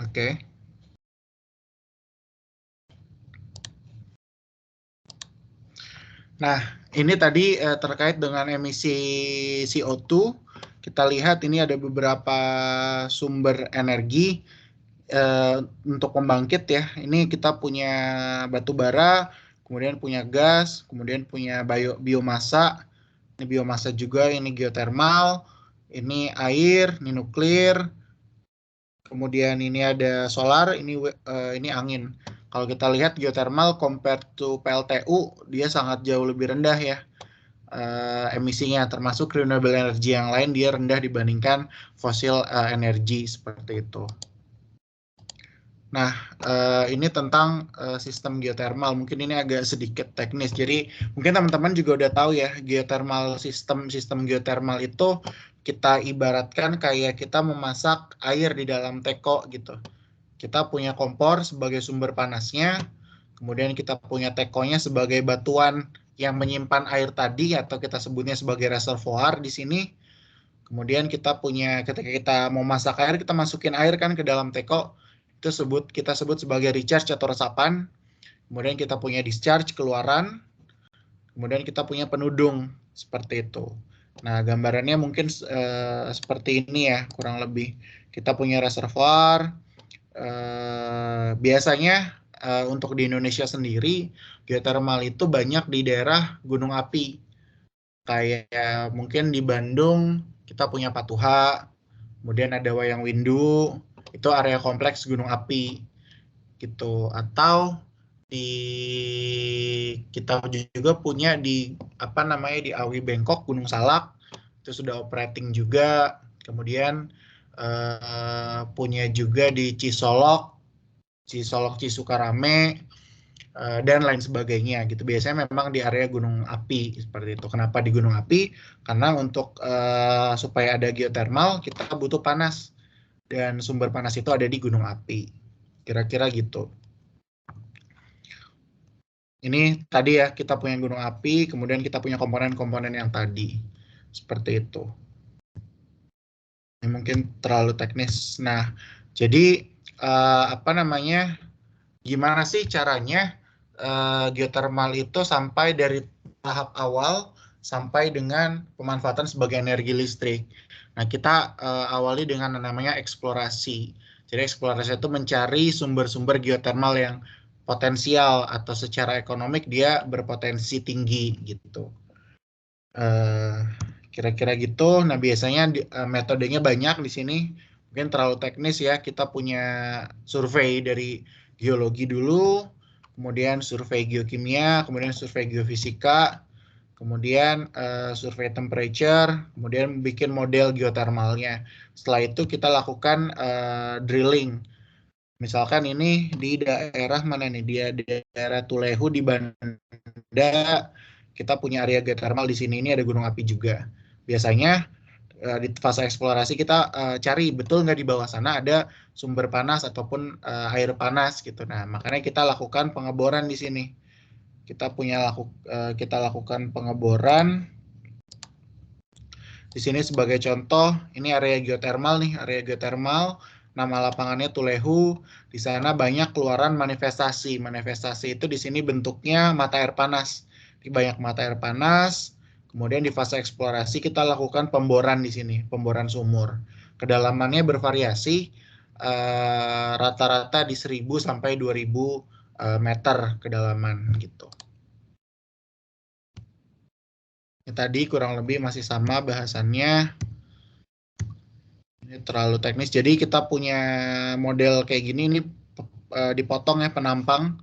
Oke. Nah, ini tadi terkait dengan emisi CO2. Kita lihat ini ada beberapa sumber energi untuk pembangkit ya. Ini kita punya batu bara, kemudian punya gas, kemudian punya biomasa. Ini biomasa juga, ini geothermal, ini air, ini nuklir. Kemudian ini ada solar, ini angin. Kalau kita lihat geothermal compared to PLTU, dia sangat jauh lebih rendah ya emisinya, termasuk renewable energy yang lain dia rendah dibandingkan fosil energy seperti itu. Nah, ini tentang sistem geothermal. Mungkin ini agak sedikit teknis. Jadi mungkin teman-teman juga udah tahu ya, geothermal sistem geothermal itu kita ibaratkan kayak kita memasak air di dalam teko gitu. Kita punya kompor sebagai sumber panasnya, kemudian kita punya tekonya sebagai batuan yang menyimpan air tadi atau kita sebutnya sebagai reservoir di sini. Kemudian kita punya ketika kita mau masak air, kita masukin air kan ke dalam teko, itu kita sebut sebagai recharge atau resapan. Kemudian kita punya discharge keluaran. Kemudian kita punya penudung seperti itu. Nah, gambarannya mungkin seperti ini ya, kurang lebih. Kita punya reservoir. Biasanya untuk di Indonesia sendiri, geothermal itu banyak di daerah gunung api. Kayak mungkin di Bandung kita punya Patuha, kemudian ada Wayang Windu, itu area kompleks gunung api gitu. Atau di kita juga punya di di Awi Bengkok, Gunung Salak, itu sudah operating juga. Kemudian punya juga di Cisolok, Cisukarame, dan lain sebagainya gitu. Biasanya memang di area gunung api seperti itu. Kenapa di gunung api? Karena untuk supaya ada geothermal kita butuh panas, dan sumber panas itu ada di gunung api. Kira-kira gitu. Ini tadi ya, kita punya gunung api, kemudian kita punya komponen-komponen yang tadi. Seperti itu. Ini mungkin terlalu teknis. Nah, jadi gimana sih caranya geothermal itu sampai dari tahap awal sampai dengan pemanfaatan sebagai energi listrik. Nah, kita awali dengan namanya eksplorasi. Jadi eksplorasi itu mencari sumber-sumber geothermal yang potensial atau secara ekonomik dia berpotensi tinggi gitu. Kira-kira gitu. Nah, biasanya metodenya banyak di sini. Mungkin terlalu teknis ya. Kita punya survei dari geologi dulu, kemudian survei geokimia, kemudian survei geofisika, kemudian survei temperature, kemudian bikin model geothermalnya. Setelah itu kita lakukan drilling. Misalkan ini di daerah mana nih? Di daerah Tulehu di Banda, kita punya area geothermal di sini. Ini ada gunung api juga. Biasanya di fase eksplorasi kita cari betul nggak di bawah sana ada sumber panas ataupun air panas gitu. Nah, makanya kita lakukan pengeboran di sini. Kita lakukan pengeboran di sini sebagai contoh. Ini area geothermal nih, area geothermal. Nama lapangannya Tulehu. Di sana banyak keluaran manifestasi. Manifestasi itu di sini bentuknya mata air panas. Di banyak mata air panas. Kemudian di fase eksplorasi kita lakukan pemboran di sini, pemboran sumur. Kedalamannya bervariasi, rata-rata di 1000 sampai 2000 meter kedalaman gitu. Ini tadi kurang lebih masih sama bahasannya. Ini terlalu teknis. Jadi kita punya model kayak gini, ini dipotong ya penampang.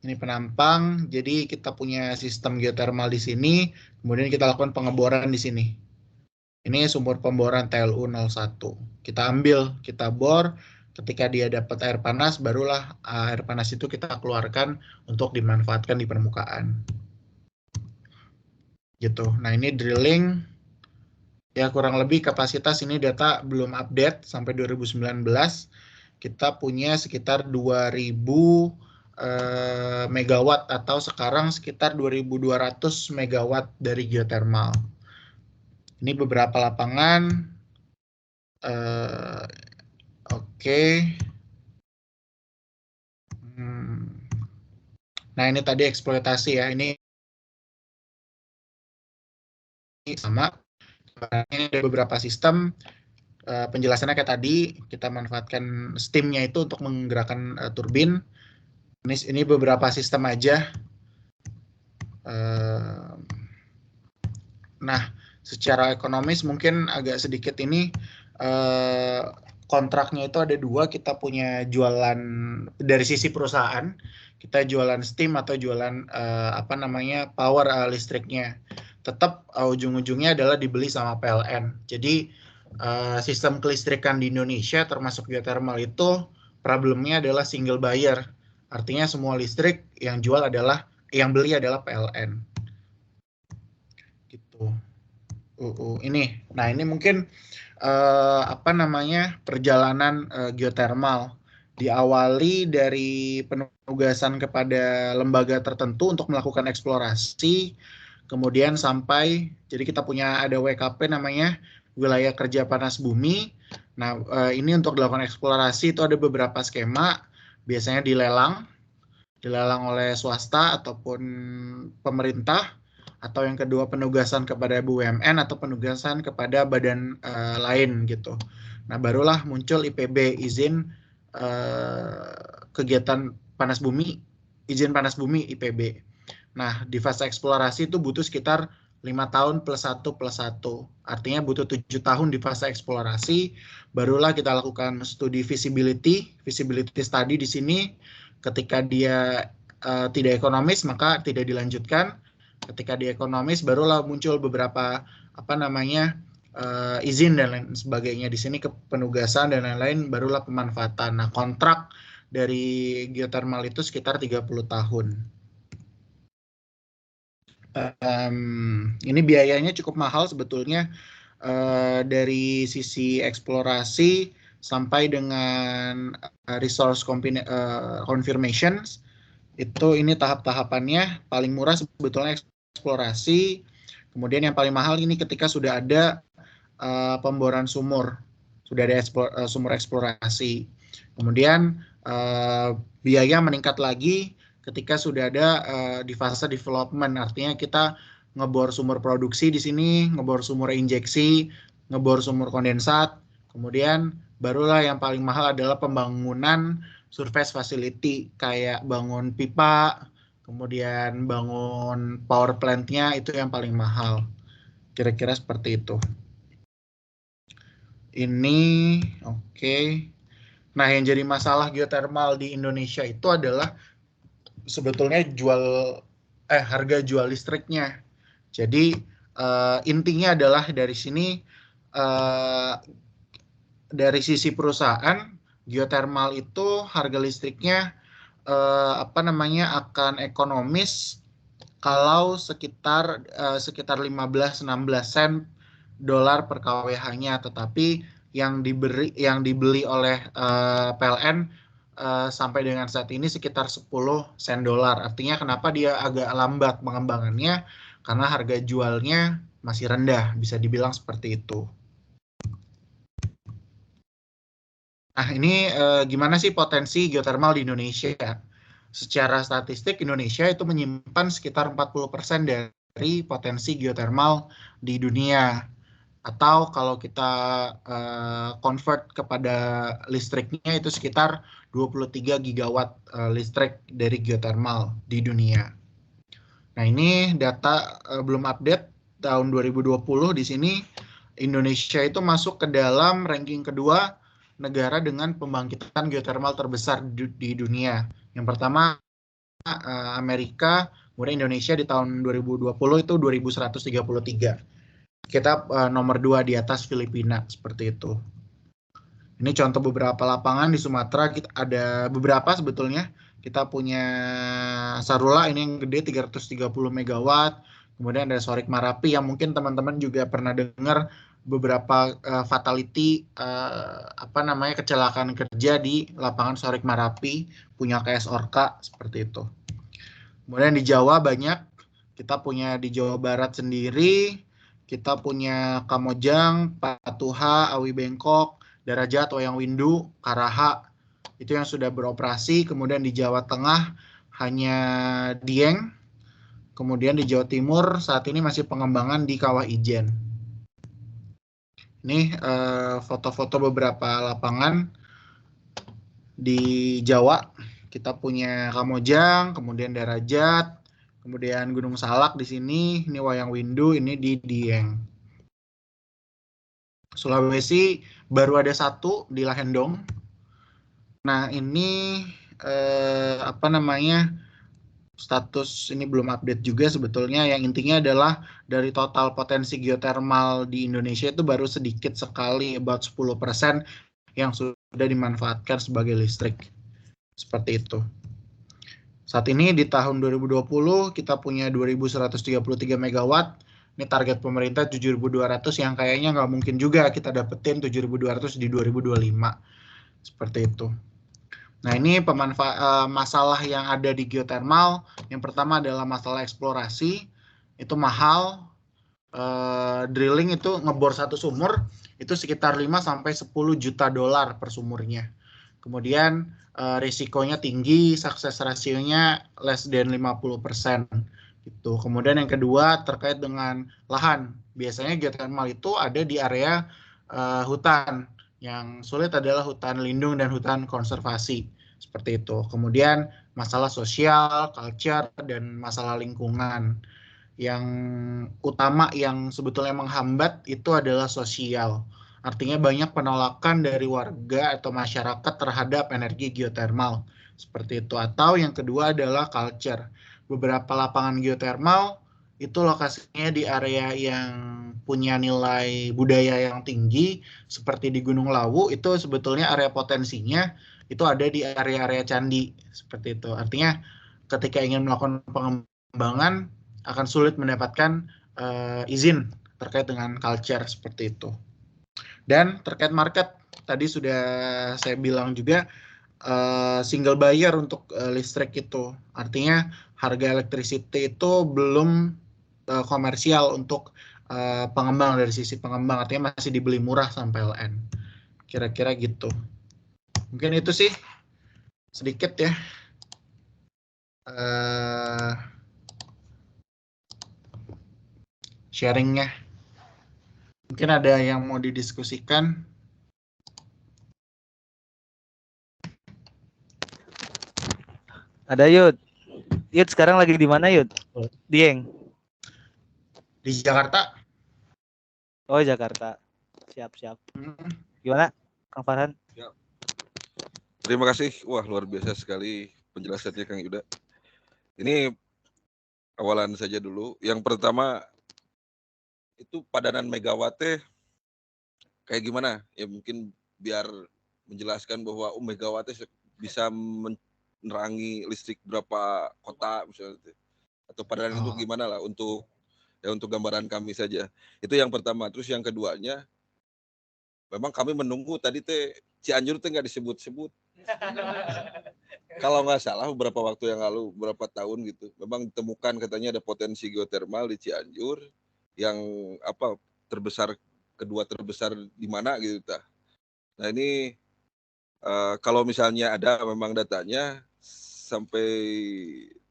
Ini penampang. Jadi kita punya sistem geothermal di sini, kemudian kita lakukan pengeboran di sini. Ini sumur pemboran TLU 01. Kita ambil, kita bor. Ketika dia dapat air panas, barulah air panas itu kita keluarkan untuk dimanfaatkan di permukaan. Gitu. Nah, ini drilling. Ya, kurang lebih kapasitas ini data belum update sampai 2019. Kita punya sekitar 2000 megawatt atau sekarang sekitar 2200 megawatt dari geothermal. Ini beberapa lapangan. Oke. Nah, ini tadi eksploitasi ya. Ini sama. Ini ada beberapa sistem. Penjelasannya kayak tadi, kita manfaatkan steam-nya itu untuk menggerakkan turbin. Ini beberapa sistem aja. Nah, secara ekonomis mungkin agak sedikit ini kontraknya itu ada dua. Kita punya jualan dari sisi perusahaan, kita jualan steam atau jualan power listriknya. Tetap ujung-ujungnya adalah dibeli sama PLN. Jadi sistem kelistrikan di Indonesia termasuk geothermal itu problemnya adalah single buyer. Artinya semua listrik yang beli adalah PLN. Gitu. Ini mungkin perjalanan geothermal diawali dari penugasan kepada lembaga tertentu untuk melakukan eksplorasi, kemudian sampai jadi kita punya ada WKP namanya wilayah kerja panas bumi. Nah, ini untuk dilakukan eksplorasi itu ada beberapa skema, biasanya dilelang oleh swasta ataupun pemerintah, atau yang kedua penugasan kepada BUMN atau penugasan kepada badan lain gitu. Nah, barulah muncul IPB, izin kegiatan panas bumi, izin panas bumi IPB. Nah, di fase eksplorasi itu butuh sekitar 5 tahun plus 1 plus 1. Artinya butuh 7 tahun di fase eksplorasi, barulah kita lakukan studi visibility study di sini. Ketika dia tidak ekonomis, maka tidak dilanjutkan. Ketika dia ekonomis, barulah muncul beberapa izin dan lain sebagainya. Di sini kepenugasan dan lain-lain, barulah pemanfaatan. Nah, kontrak dari geothermal itu sekitar 30 tahun. Ini biayanya cukup mahal sebetulnya, dari sisi eksplorasi sampai dengan resource confirmation. Ini tahap-tahapannya. Paling murah sebetulnya eksplorasi, kemudian yang paling mahal ini ketika sudah ada pemboran sumur, sudah ada sumur eksplorasi. Kemudian biaya meningkat lagi ketika sudah ada di fase development, artinya kita ngebor sumur produksi di sini, ngebor sumur injeksi, ngebor sumur kondensat, kemudian barulah yang paling mahal adalah pembangunan surface facility, kayak bangun pipa, kemudian bangun power plant-nya, itu yang paling mahal. Kira-kira seperti itu. Ini oke. Nah, yang jadi masalah geothermal di Indonesia itu adalah sebetulnya harga jual listriknya. Jadi intinya adalah dari sini, dari sisi perusahaan, geothermal itu harga listriknya akan ekonomis kalau sekitar 15-16 sen dolar per kWh-nya, tetapi yang dibeli oleh PLN sampai dengan saat ini sekitar 10 sen dolar. Artinya kenapa dia agak lambat pengembangannya? Karena harga jualnya masih rendah, bisa dibilang seperti itu. Nah, ini gimana sih potensi geothermal di Indonesia? Secara statistik, Indonesia itu menyimpan sekitar 40% dari potensi geothermal di dunia. Atau kalau kita convert kepada listriknya itu sekitar 23 gigawatt listrik dari geothermal di dunia. Nah, ini data belum update tahun 2020. Di sini Indonesia itu masuk ke dalam ranking kedua negara dengan pembangkitan geothermal terbesar di dunia. Yang pertama Amerika, kemudian Indonesia di tahun 2020 itu 2133. Kita nomor 2 di atas Filipina, seperti itu. Ini contoh beberapa lapangan di Sumatera, kita ada beberapa sebetulnya. Kita punya Sarula, ini yang gede 330 megawatt. Kemudian ada Sorik Marapi yang mungkin teman-teman juga pernah dengar beberapa fatality kecelakaan kerja di lapangan Sorik Marapi punya KS Orka, seperti itu. Kemudian di Jawa banyak, kita punya di Jawa Barat sendiri, kita punya Kamojang, Patuha, Awi Bengkok, Darajat, Wayang Windu, Karaha, itu yang sudah beroperasi. Kemudian di Jawa Tengah hanya Dieng. Kemudian di Jawa Timur saat ini masih pengembangan di Kawah Ijen. Ini foto-foto beberapa lapangan di Jawa. Kita punya Kamojang, kemudian Darajat, kemudian Gunung Salak di sini, ini Wayang Windu, ini di Dieng. Sulawesi baru ada satu di Lahendong. Nah ini apa namanya, status ini belum update juga sebetulnya. Yang intinya adalah dari total potensi geothermal di Indonesia itu baru sedikit sekali, about 10% yang sudah dimanfaatkan sebagai listrik. Seperti itu. Saat ini di tahun 2020 kita punya 2.133 megawatt. Ini target pemerintah 7.200 yang kayaknya nggak mungkin juga kita dapetin 7.200 di 2025. Seperti itu. Nah ini masalah yang ada di geothermal. Yang pertama adalah masalah eksplorasi. Itu mahal. Drilling itu ngebor satu sumur itu sekitar 5-10 juta dolar per sumurnya. Kemudian risikonya tinggi, sukses rasionya less than 50%. Gitu. Kemudian yang kedua terkait dengan lahan. Biasanya geothermal itu ada di area hutan. Yang sulit adalah hutan lindung dan hutan konservasi. Seperti itu. Kemudian masalah sosial, culture, dan masalah lingkungan. Yang utama yang sebetulnya menghambat itu adalah sosial. Artinya banyak penolakan dari warga atau masyarakat terhadap energi geothermal. Seperti itu. Atau yang kedua adalah culture. Beberapa lapangan geothermal itu lokasinya di area yang punya nilai budaya yang tinggi. Seperti di Gunung Lawu itu sebetulnya area potensinya itu ada di area-area candi. Seperti itu. Artinya ketika ingin melakukan pengembangan akan sulit mendapatkan izin terkait dengan culture seperti itu. Dan terkait market, tadi sudah saya bilang juga single buyer untuk listrik itu. Artinya harga electricity itu belum komersial untuk pengembang dari sisi pengembang. Artinya masih dibeli murah sama PLN. Kira-kira gitu. Mungkin itu sih sedikit ya. Sharingnya. Mungkin ada yang mau didiskusikan. Ada Yud. Yud sekarang lagi di mana Yud? Dieng. Di Jakarta. Oh Jakarta. Siap. Gimana Kang Farhan? Ya. Terima kasih. Wah luar biasa sekali penjelasannya Kang Yuda. Ini awalan saja dulu. Yang pertama itu padanan megawattnya kayak gimana? Ya mungkin biar menjelaskan bahwa megawattnya bisa menerangi listrik berapa kota misalnya. Atau padanan itu gimana lah untuk gambaran kami saja. Itu yang pertama. Terus yang keduanya, memang kami menunggu tadi Cianjur nggak disebut-sebut. Kalau nggak salah beberapa waktu yang lalu, beberapa tahun gitu, memang ditemukan katanya ada potensi geothermal di Cianjur yang kedua terbesar di mana gitu. Nah ini kalau misalnya ada memang datanya sampai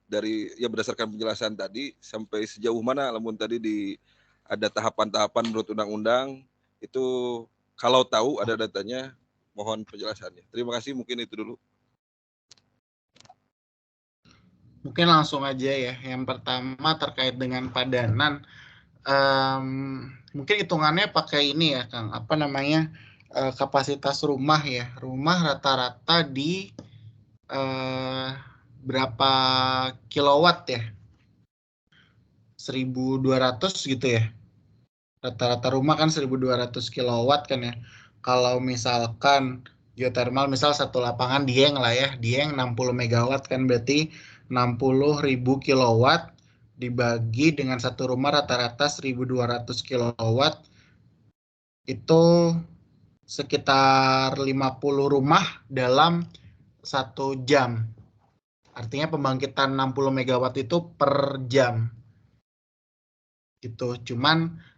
dari berdasarkan penjelasan tadi sampai sejauh mana, namun tadi ada tahapan-tahapan menurut undang-undang itu kalau tahu ada datanya mohon penjelasannya. Terima kasih, mungkin itu dulu. Mungkin langsung aja ya. Yang pertama terkait dengan padanan, mungkin hitungannya pakai ini ya, Kang. Apa namanya? Kapasitas rumah ya. Rumah rata-rata di berapa kilowatt ya? 1.200 gitu ya. Rata-rata rumah kan 1.200 kilowatt kan ya. Kalau misalkan geothermal misal satu lapangan Dieng lah ya. Dieng 60 megawatt kan berarti 60.000 kilowatt dibagi dengan satu rumah rata-rata 1.200 kilowatt itu sekitar 50 rumah dalam 1 jam. Artinya pembangkitan 60 megawatt itu per jam. Gitu. Cuman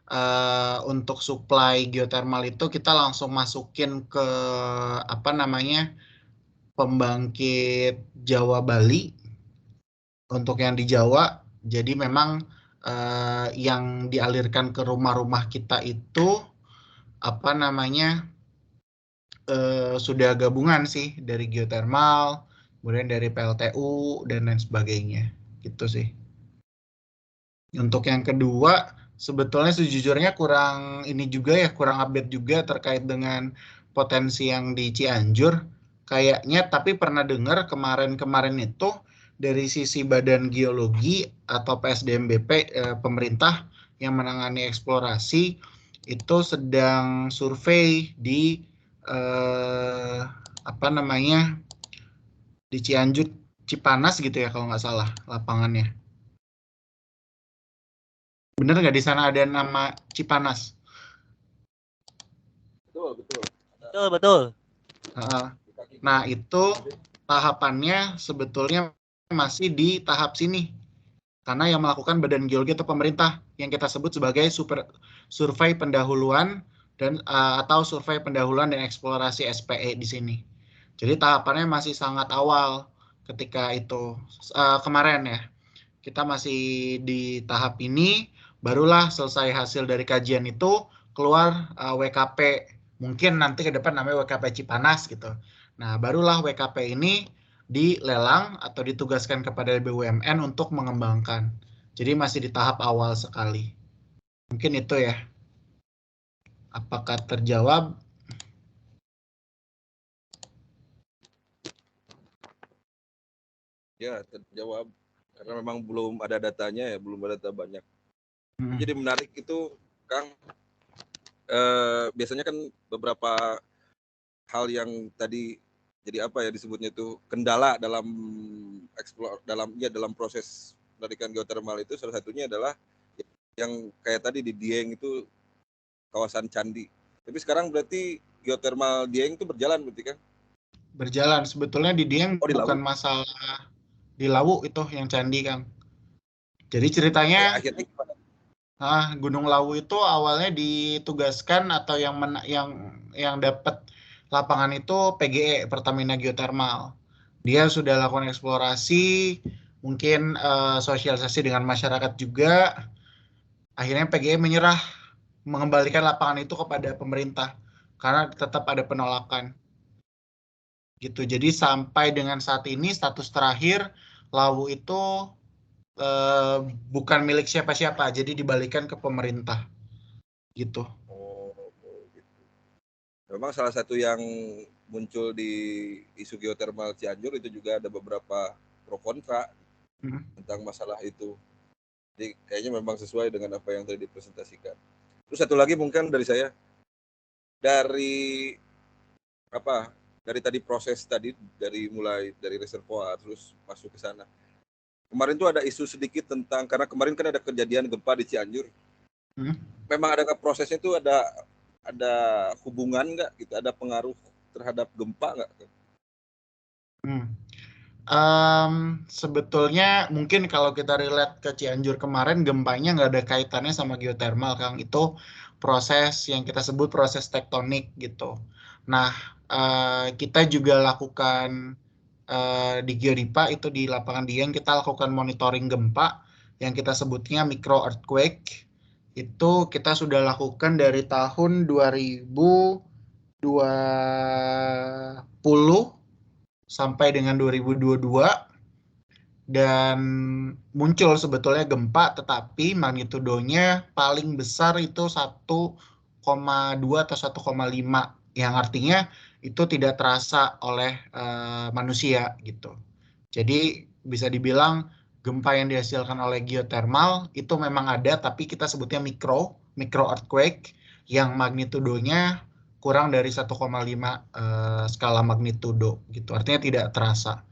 untuk supply geothermal itu kita langsung masukin ke pembangkit Jawa Bali Untuk yang di Jawa, jadi memang yang dialirkan ke rumah-rumah kita itu apa namanya sudah gabungan sih dari geothermal, kemudian dari PLTU dan lain sebagainya, gitu sih. Untuk yang kedua, sebetulnya sejujurnya kurang ini juga ya, kurang update juga terkait dengan potensi yang di Cianjur. Kayaknya tapi pernah dengar kemarin-kemarin itu dari sisi Badan Geologi atau PSDMBP pemerintah yang menangani eksplorasi itu sedang survei di apa namanya di Cianjur Cipanas gitu ya kalau nggak salah lapangannya. Bener nggak di sana ada nama Cipanas? Betul, betul. Nah, itu tahapannya sebetulnya masih di tahap sini. Karena yang melakukan Badan Geologi atau pemerintah yang kita sebut sebagai survei pendahuluan dan atau survei pendahuluan dan eksplorasi SPE di sini. Jadi tahapannya masih sangat awal ketika itu kemarin ya. Kita masih di tahap ini, barulah selesai hasil dari kajian itu keluar WKP. Mungkin nanti ke depan namanya WKP Cipanas gitu. Nah, barulah WKP ini dilelang atau ditugaskan kepada BUMN untuk mengembangkan. Jadi masih di tahap awal sekali. Mungkin itu ya. Apakah terjawab? Ya, terjawab. Karena memang belum ada datanya ya, belum ada data banyak. Jadi menarik itu, Kang. Biasanya kan beberapa hal yang tadi jadi apa ya disebutnya itu kendala dalam dalam proses penarikan geotermal itu salah satunya adalah yang kayak tadi di Dieng itu kawasan candi. Tapi sekarang berarti geotermal Dieng itu berjalan berarti kan? Berjalan. Sebetulnya di Dieng di bukan Lawu. masalah di Lawu itu yang candi, Kang. Jadi ceritanya Akhirnya Gunung Lawu itu awalnya ditugaskan atau yang dapat lapangan itu PGE Pertamina Geothermal. Dia sudah lakukan eksplorasi, mungkin sosialisasi dengan masyarakat juga. Akhirnya PGE menyerah mengembalikan lapangan itu kepada pemerintah karena tetap ada penolakan. Gitu. Jadi sampai dengan saat ini status terakhir Lawu itu bukan milik siapa-siapa, jadi dibalikan ke pemerintah. Gitu. gitu. Memang salah satu yang muncul di isu geotermal Cianjur itu juga ada beberapa pro kontra tentang masalah itu. Jadi kayaknya memang sesuai dengan apa yang tadi dipresentasikan. Terus satu lagi mungkin dari saya, dari tadi proses tadi dari mulai dari reservoir terus masuk ke sana. Kemarin tuh ada isu sedikit tentang karena kemarin kan ada kejadian gempa di Cianjur. Memang ada prosesnya itu ada hubungan nggak gitu, ada pengaruh terhadap gempa nggak? Sebetulnya mungkin kalau kita relate ke Cianjur kemarin gempanya nggak ada kaitannya sama geothermal, Kang. Itu proses yang kita sebut proses tektonik gitu. Nah, kita juga lakukan di Geodipa itu di lapangan Dieng kita lakukan monitoring gempa yang kita sebutnya micro earthquake. Itu kita sudah lakukan dari tahun 2020 sampai dengan 2022 dan muncul sebetulnya gempa tetapi magnitudonya paling besar itu 1,2 atau 1,5 yang artinya itu tidak terasa oleh manusia gitu. Jadi bisa dibilang gempa yang dihasilkan oleh geothermal itu memang ada tapi kita sebutnya micro earthquake yang magnitudonya kurang dari 1,5 skala magnitudo gitu. Artinya tidak terasa.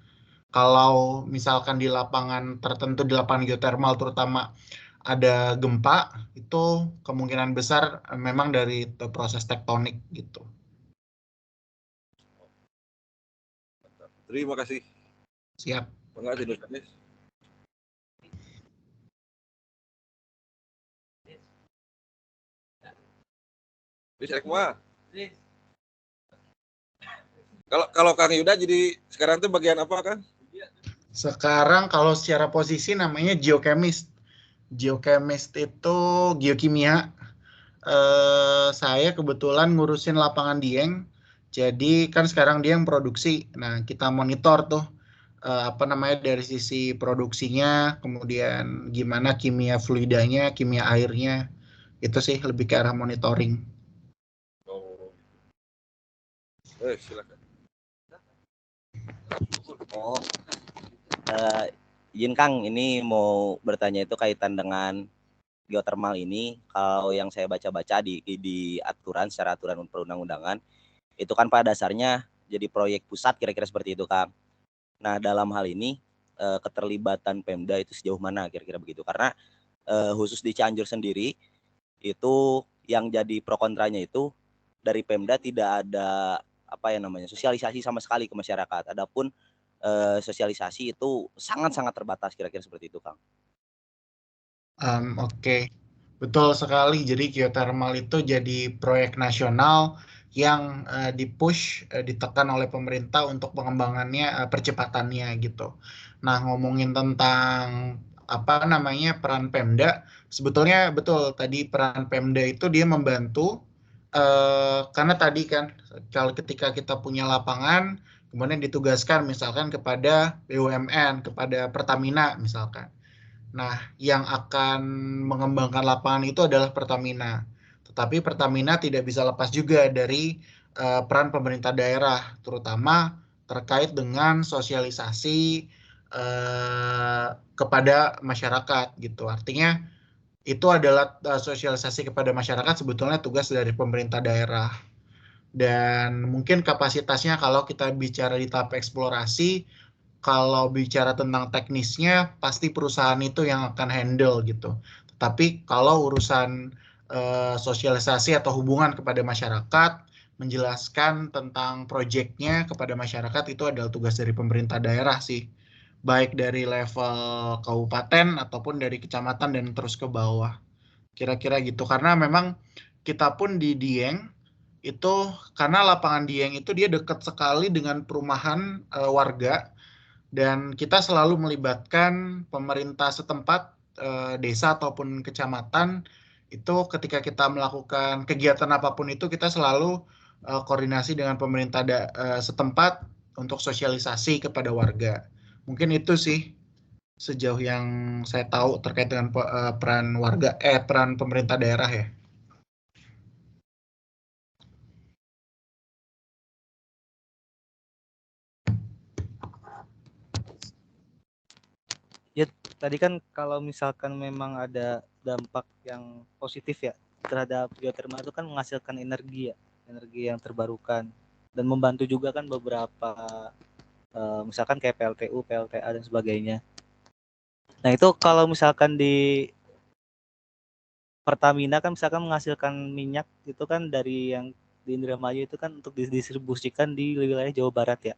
Kalau misalkan di lapangan tertentu di lapangan geothermal terutama ada gempa, itu kemungkinan besar memang dari proses tektonik gitu. Terima kasih. Siap. Terima kasih Dr. Anies. Bisa semua. Kalau Kang Yuda jadi sekarang tuh bagian apa kan? Sekarang kalau secara posisi namanya geochemist. Geochemist itu geokimia. Saya kebetulan ngurusin lapangan Dieng. Jadi kan sekarang Dieng produksi. Nah, kita monitor tuh apa namanya dari sisi produksinya, kemudian gimana kimia fluidanya, kimia airnya. Itu sih lebih ke arah monitoring. Oh, silakan. Oh, izin Kang, ini mau bertanya itu kaitan dengan geothermal ini. Kalau yang saya baca-baca di aturan, secara aturan perundang-undangan, itu kan pada dasarnya jadi proyek pusat, kira-kira seperti itu Kang. Nah, dalam hal ini keterlibatan Pemda itu sejauh mana kira-kira begitu? Karena khusus di Cianjur sendiri itu yang jadi pro kontranya itu dari Pemda tidak ada apa ya namanya sosialisasi sama sekali ke masyarakat. Adapun sosialisasi itu sangat-sangat terbatas, kira-kira seperti itu Kang. Oke. Betul sekali. Jadi geothermal itu jadi proyek nasional yang dipush, ditekan oleh pemerintah untuk pengembangannya, percepatannya gitu. Nah, ngomongin tentang apa namanya peran Pemda, sebetulnya betul tadi peran Pemda itu dia membantu karena tadi kan kalau ketika kita punya lapangan, kemudian ditugaskan misalkan kepada BUMN, kepada Pertamina misalkan. Nah, yang akan mengembangkan lapangan itu adalah Pertamina. Tetapi Pertamina tidak bisa lepas juga dari peran pemerintah daerah, terutama terkait dengan sosialisasi kepada masyarakat gitu. Artinya itu adalah sosialisasi kepada masyarakat sebetulnya tugas dari pemerintah daerah. Dan mungkin kapasitasnya kalau kita bicara di tahap eksplorasi, kalau bicara tentang teknisnya pasti perusahaan itu yang akan handle gitu. Tapi kalau urusan sosialisasi atau hubungan kepada masyarakat, menjelaskan tentang proyeknya kepada masyarakat itu adalah tugas dari pemerintah daerah sih. Baik dari level kabupaten ataupun dari kecamatan dan terus ke bawah. Kira-kira gitu. Karena memang kita pun di Dieng itu karena lapangan Dieng itu dia dekat sekali dengan perumahan warga dan kita selalu melibatkan pemerintah setempat, desa ataupun kecamatan, itu ketika kita melakukan kegiatan apapun itu kita selalu koordinasi dengan pemerintah setempat untuk sosialisasi kepada warga. Mungkin itu sih sejauh yang saya tahu terkait dengan peran warga, peran pemerintah daerah ya. Ya, tadi kan kalau misalkan memang ada dampak yang positif ya terhadap geothermal itu kan menghasilkan energi ya, energi yang terbarukan dan membantu juga kan beberapa misalkan kayak PLTU, PLTA dan sebagainya. Nah, itu kalau misalkan di Pertamina kan misalkan menghasilkan minyak itu kan dari yang di Indramayu itu kan untuk didistribusikan di wilayah Jawa Barat ya.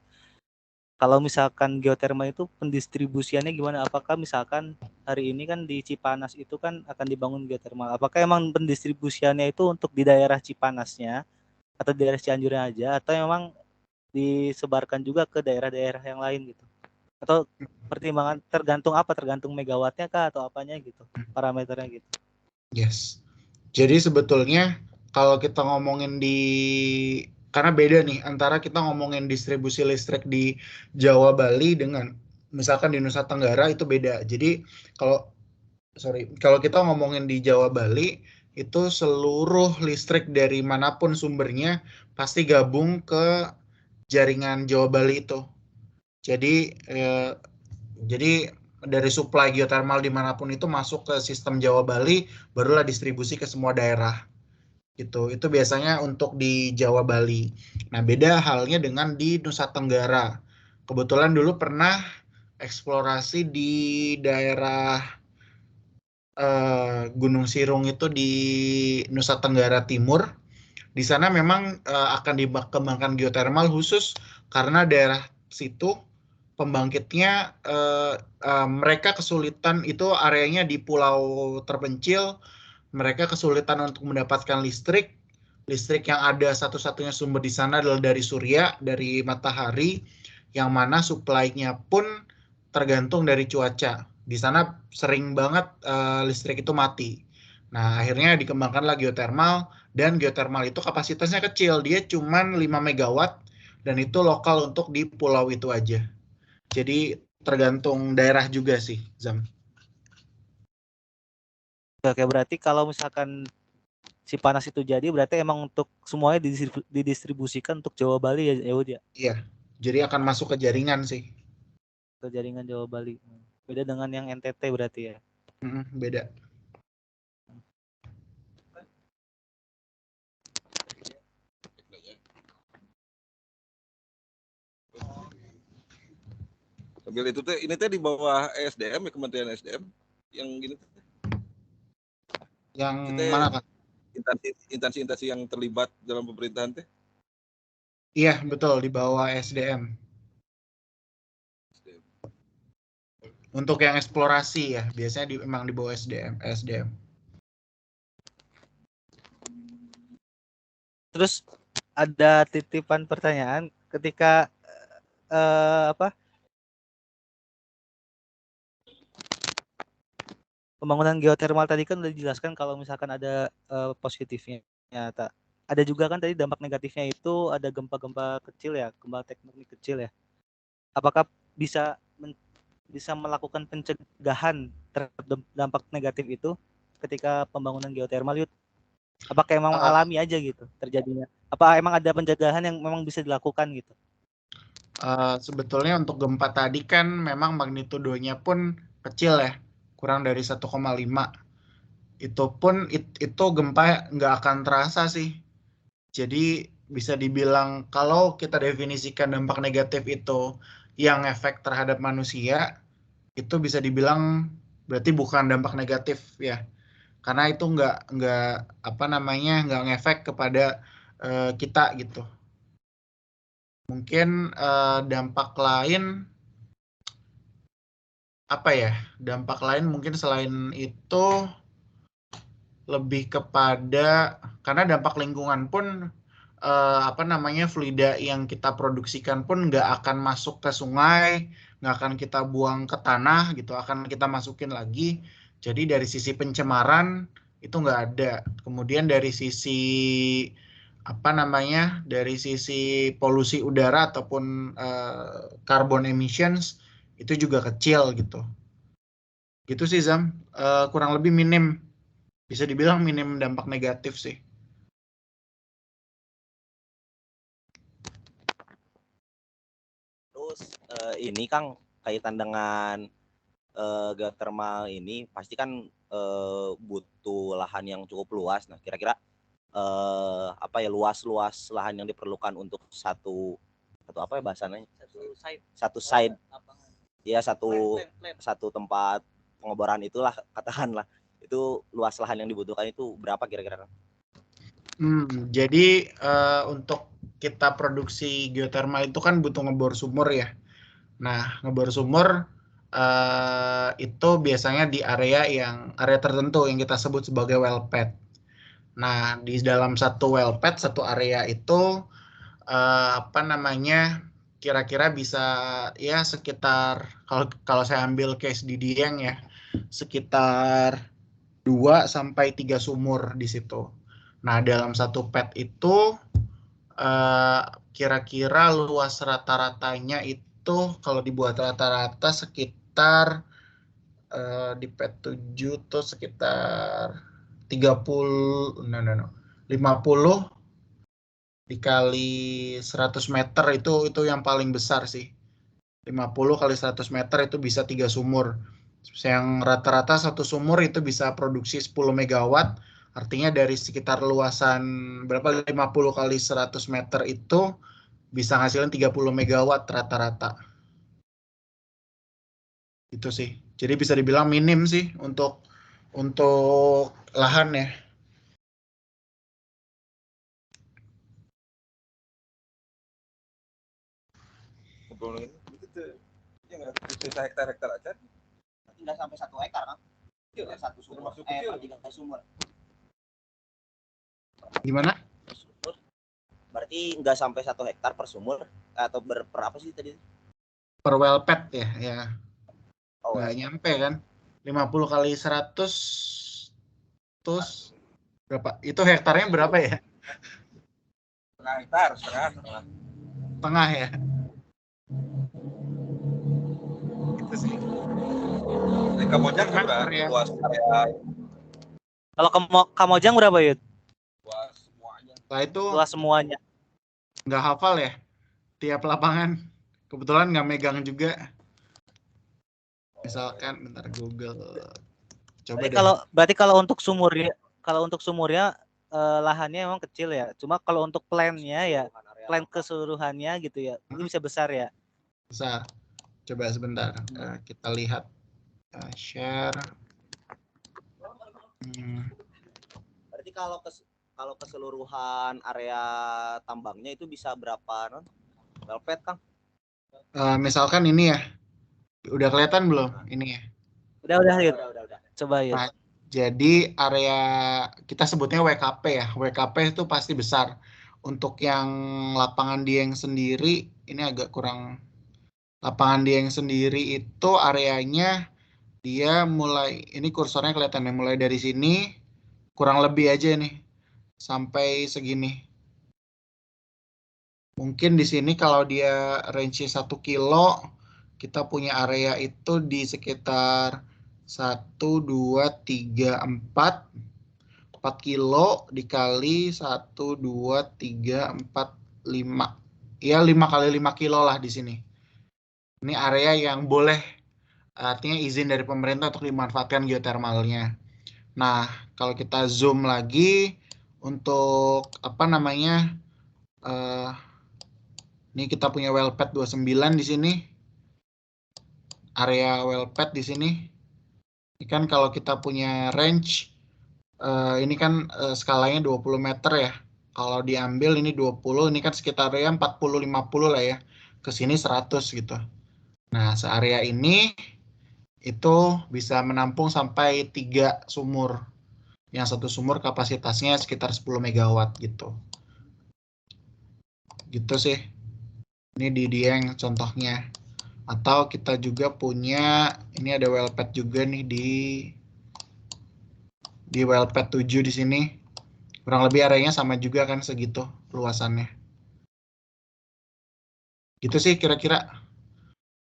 Kalau misalkan geothermal itu pendistribusiannya gimana? Apakah misalkan hari ini kan di Cipanas itu kan akan dibangun geothermal. Apakah emang pendistribusiannya itu untuk di daerah Cipanasnya atau di daerah Cianjurnya aja atau memang disebarkan juga ke daerah-daerah yang lain gitu? Atau pertimbangan tergantung apa? Tergantung megawattnya kah atau apanya gitu? Parameternya gitu. Yes. Jadi sebetulnya kalau kita ngomongin karena beda nih antara kita ngomongin distribusi listrik di Jawa Bali dengan misalkan di Nusa Tenggara itu beda. Jadi kalau kita ngomongin di Jawa Bali itu seluruh listrik dari manapun sumbernya pasti gabung ke jaringan Jawa Bali itu. Jadi dari supply geothermal dimanapun itu masuk ke sistem Jawa Bali, barulah distribusi ke semua daerah. Gitu. Itu biasanya untuk di Jawa Bali. Nah, beda halnya dengan di Nusa Tenggara. Kebetulan dulu pernah eksplorasi di daerah Gunung Sirung itu di Nusa Tenggara Timur. Di sana memang akan dikembangkan geothermal khusus karena daerah situ pembangkitnya mereka kesulitan, itu areanya di pulau terpencil, mereka kesulitan untuk mendapatkan listrik yang ada satu-satunya sumber di sana adalah dari surya, dari matahari, yang mana supply-nya pun tergantung dari cuaca. Di sana sering banget listrik itu mati. Nah, akhirnya dikembangkanlah geothermal, dan geothermal itu kapasitasnya kecil, dia cuman 5 megawatt, dan itu lokal untuk di pulau itu aja. Jadi tergantung daerah juga sih, Zam. Oke, berarti kalau misalkan si panas itu jadi, berarti emang untuk semuanya didistribusikan untuk Jawa Bali ya, Eud ya? Iya, jadi akan masuk ke jaringan sih. Ke jaringan Jawa Bali. Beda dengan yang NTT berarti ya? Beda. Sambil itu teh, ini teh di bawah SDM ya, Kementerian SDM yang gini. Yang Itu mana, Kak? Instansi-instansi yang terlibat dalam pemerintahan teh. Iya, betul, di bawah SDM. Untuk yang eksplorasi ya, biasanya memang di bawah SDM. Terus ada titipan pertanyaan ketika pembangunan geothermal tadi kan udah dijelaskan kalau misalkan ada positifnya. Ada juga kan tadi dampak negatifnya itu ada gempa-gempa kecil ya, gempa tektonik kecil ya. Apakah bisa melakukan pencegahan terhadap dampak negatif itu ketika pembangunan geothermal, Yud? Apakah emang alami aja gitu terjadinya? Apa emang ada pencegahan yang memang bisa dilakukan gitu? Sebetulnya untuk gempa tadi kan memang magnitudonya pun kecil ya, kurang dari 1,5. Itu pun itu gempa nggak akan terasa sih. Jadi bisa dibilang kalau kita definisikan dampak negatif itu yang efek terhadap manusia, itu bisa dibilang berarti bukan dampak negatif ya, karena itu nggak ngefek kepada kita gitu. Mungkin dampak lain dampak lain mungkin selain itu lebih kepada, karena dampak lingkungan pun fluida yang kita produksikan pun nggak akan masuk ke sungai, nggak akan kita buang ke tanah gitu, akan kita masukin lagi. Jadi dari sisi pencemaran itu nggak ada. Kemudian dari sisi dari sisi polusi udara ataupun carbon emissions itu juga kecil gitu. Gitu sih Zam, kurang lebih minim, bisa dibilang minim dampak negatif sih. Terus ini Kang, kaitan dengan geothermal ini pasti kan butuh lahan yang cukup luas. Nah, kira-kira luas lahan yang diperlukan untuk satu apa ya bahasanya? Satu site. Ya, satu tempat pengeboran itulah katakanlah. Itu luas lahan yang dibutuhkan itu berapa kira-kira? Jadi untuk kita produksi geothermal itu kan butuh ngebor sumur ya. Nah, ngebor sumur itu biasanya di area tertentu yang kita sebut sebagai well pad. Nah, di dalam satu well pad, satu area itu kira-kira bisa ya sekitar, kalau saya ambil case di Dieng ya, sekitar 2 sampai 3 sumur di situ. Nah, dalam satu pad itu kira-kira luas rata-ratanya itu kalau dibuat rata-rata sekitar di pad 7 tuh sekitar 50 dikali 100 meter itu yang paling besar sih. 50 kali 100 meter itu bisa 3 sumur. Yang rata-rata satu sumur itu bisa produksi 10 megawatt. Artinya dari sekitar luasan 50 kali 100 meter itu bisa ngasilin 30 megawatt rata-rata. Itu sih. Jadi bisa dibilang minim sih untuk lahan ya. Bisa hektar-hektar aja. Tidak sampai 1 hektar kan? Iya, 1 sumur. 3 sumur. Gimana? Berarti nggak sampai 1 hektar per sumur atau berapa sih tadi? Per well pad ya. Oh, nggak nyampe kan. 50 kali 100 terus berapa? Itu hektarnya berapa ya? setengah hektar, setengah. Tengah ya. Itu sih. Di Kamojang Memang berapa area luas area Kalau Kamojang berapa Yud? luas semuanya? Nah itu Luas semuanya. nggak hafal ya tiap lapangan. Kebetulan nggak megang juga. Misalkan bentar Google. Coba deh. Berarti kalau untuk sumurnya lahannya memang kecil ya. Cuma kalau untuk plan-nya ya, plan keseluruhannya gitu ya, ini bisa besar ya. Bisa. Coba sebentar. Kita lihat. Share. Berarti kalau keseluruhan area tambangnya itu bisa berapa Velvet, Kang? Misalkan ini ya. Udah kelihatan belum ini ya? Udah Yud. Coba Yud. Nah, jadi area kita sebutnya WKP ya. WKP itu pasti besar. Untuk yang lapangan Dieng sendiri, ini agak kurang. Lapangan Dieng sendiri itu areanya dia mulai, ini kursornya kelihatan ya, mulai dari sini kurang lebih aja nih sampai segini. Mungkin di sini kalau dia range 1 kilo, kita punya area itu di sekitar 1, 2, 3, 4 kilo dikali 1, 2, 3, 4, 5. Ya 5 kali 5 kilo lah di sini. Ini area yang boleh, artinya izin dari pemerintah untuk dimanfaatkan geotermalnya. Nah, kalau kita zoom lagi untuk apa namanya, ini kita punya well pad 29 di sini. Area well pad di sini. Ini kan kalau kita punya range, ini kan skalanya 20 meter ya. Kalau diambil ini 20, ini kan sekitarnya 40-50 lah ya. Ke sini 100 gitu. Nah, searea ini itu bisa menampung sampai 3 sumur. Yang satu sumur kapasitasnya sekitar 10 megawatt gitu. Gitu sih. Ini di Dieng contohnya. Atau kita juga punya, ini ada well pad juga nih di well pad 7 di sini. Kurang lebih areanya sama juga kan segitu luasannya. Gitu sih kira-kira.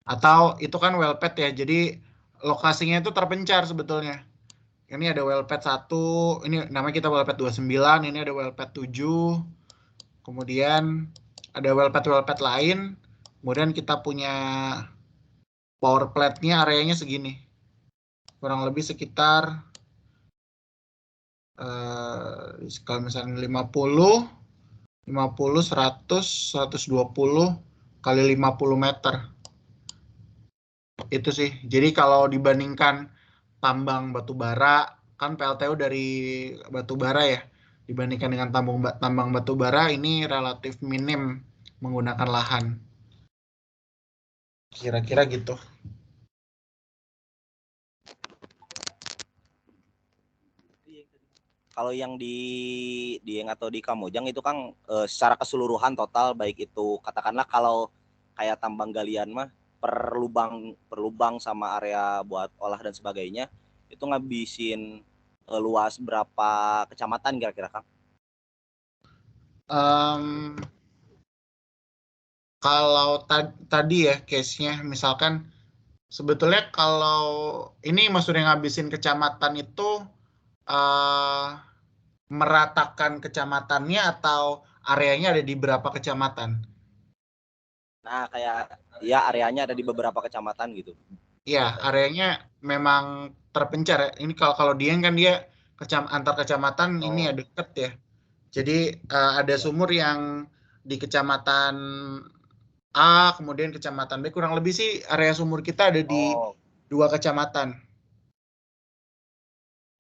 Atau itu kan well pad ya, jadi lokasinya itu terpencar sebetulnya. Ini ada well pad 1, ini namanya kita well pad 29, ini ada well pad 7. Kemudian ada well pad lain. Kemudian kita punya power plant-nya areanya segini. Kurang lebih sekitar kalau misalnya 50, 100, 120 kali 50 meter. Itu sih. Jadi kalau dibandingkan tambang batu bara, kan PLTU dari batu bara ya. Dibandingkan dengan tambang batu bara, ini relatif minim menggunakan lahan. Kira-kira gitu. Kalau yang di Dieng atau di Kamojang itu kan secara keseluruhan total, baik itu katakanlah kalau kayak tambang galian mah per lubang sama area buat olah dan sebagainya itu ngabisin luas berapa kecamatan kira-kira, Kang? Kalau tadi ya case-nya misalkan sebetulnya kalau ini maksudnya ngabisin kecamatan itu meratakan kecamatannya atau areanya ada di berapa kecamatan? Nah, kayak ya areanya ada di beberapa kecamatan gitu. Iya, areanya memang terpencar ya. Ini kalau Dieng kan dia antar kecamatan ini ya deket ya. Jadi ada sumur yang di kecamatan A, kemudian kecamatan B. Kurang lebih sih area sumur kita ada di 2 kecamatan.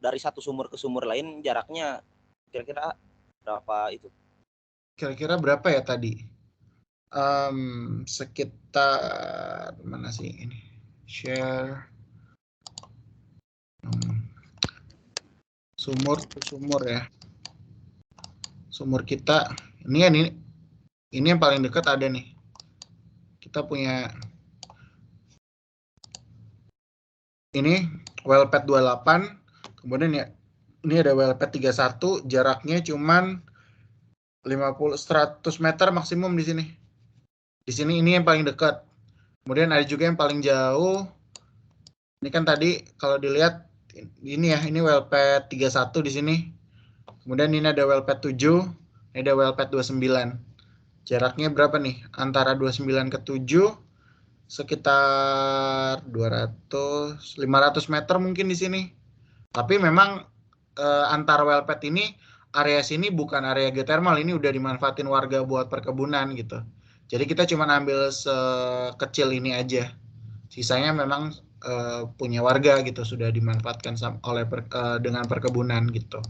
Dari satu sumur ke sumur lain jaraknya kira-kira berapa itu? Kira-kira berapa ya tadi? Sekitar mana sih ini? Share sumur ke sumur ya. Sumur kita ini yang paling dekat ada nih. Kita punya ini well pad 28, kemudian ya ini ada well pad 31, jaraknya cuman 100 meter maksimum di sini. Di sini ini yang paling dekat. Kemudian ada juga yang paling jauh. Ini kan tadi kalau dilihat ini ya, ini well pad 31 di sini. Kemudian ini ada well pad 7, ini ada well pad 29. Jaraknya berapa nih? Antara 29 ke 7 sekitar 500 meter mungkin di sini. Tapi memang antar well pad ini, area sini bukan area geothermal, ini udah dimanfaatin warga buat perkebunan gitu. Jadi kita cuma ambil sekecil ini aja. Sisanya memang punya warga gitu, sudah dimanfaatkan oleh dengan perkebunan gitu.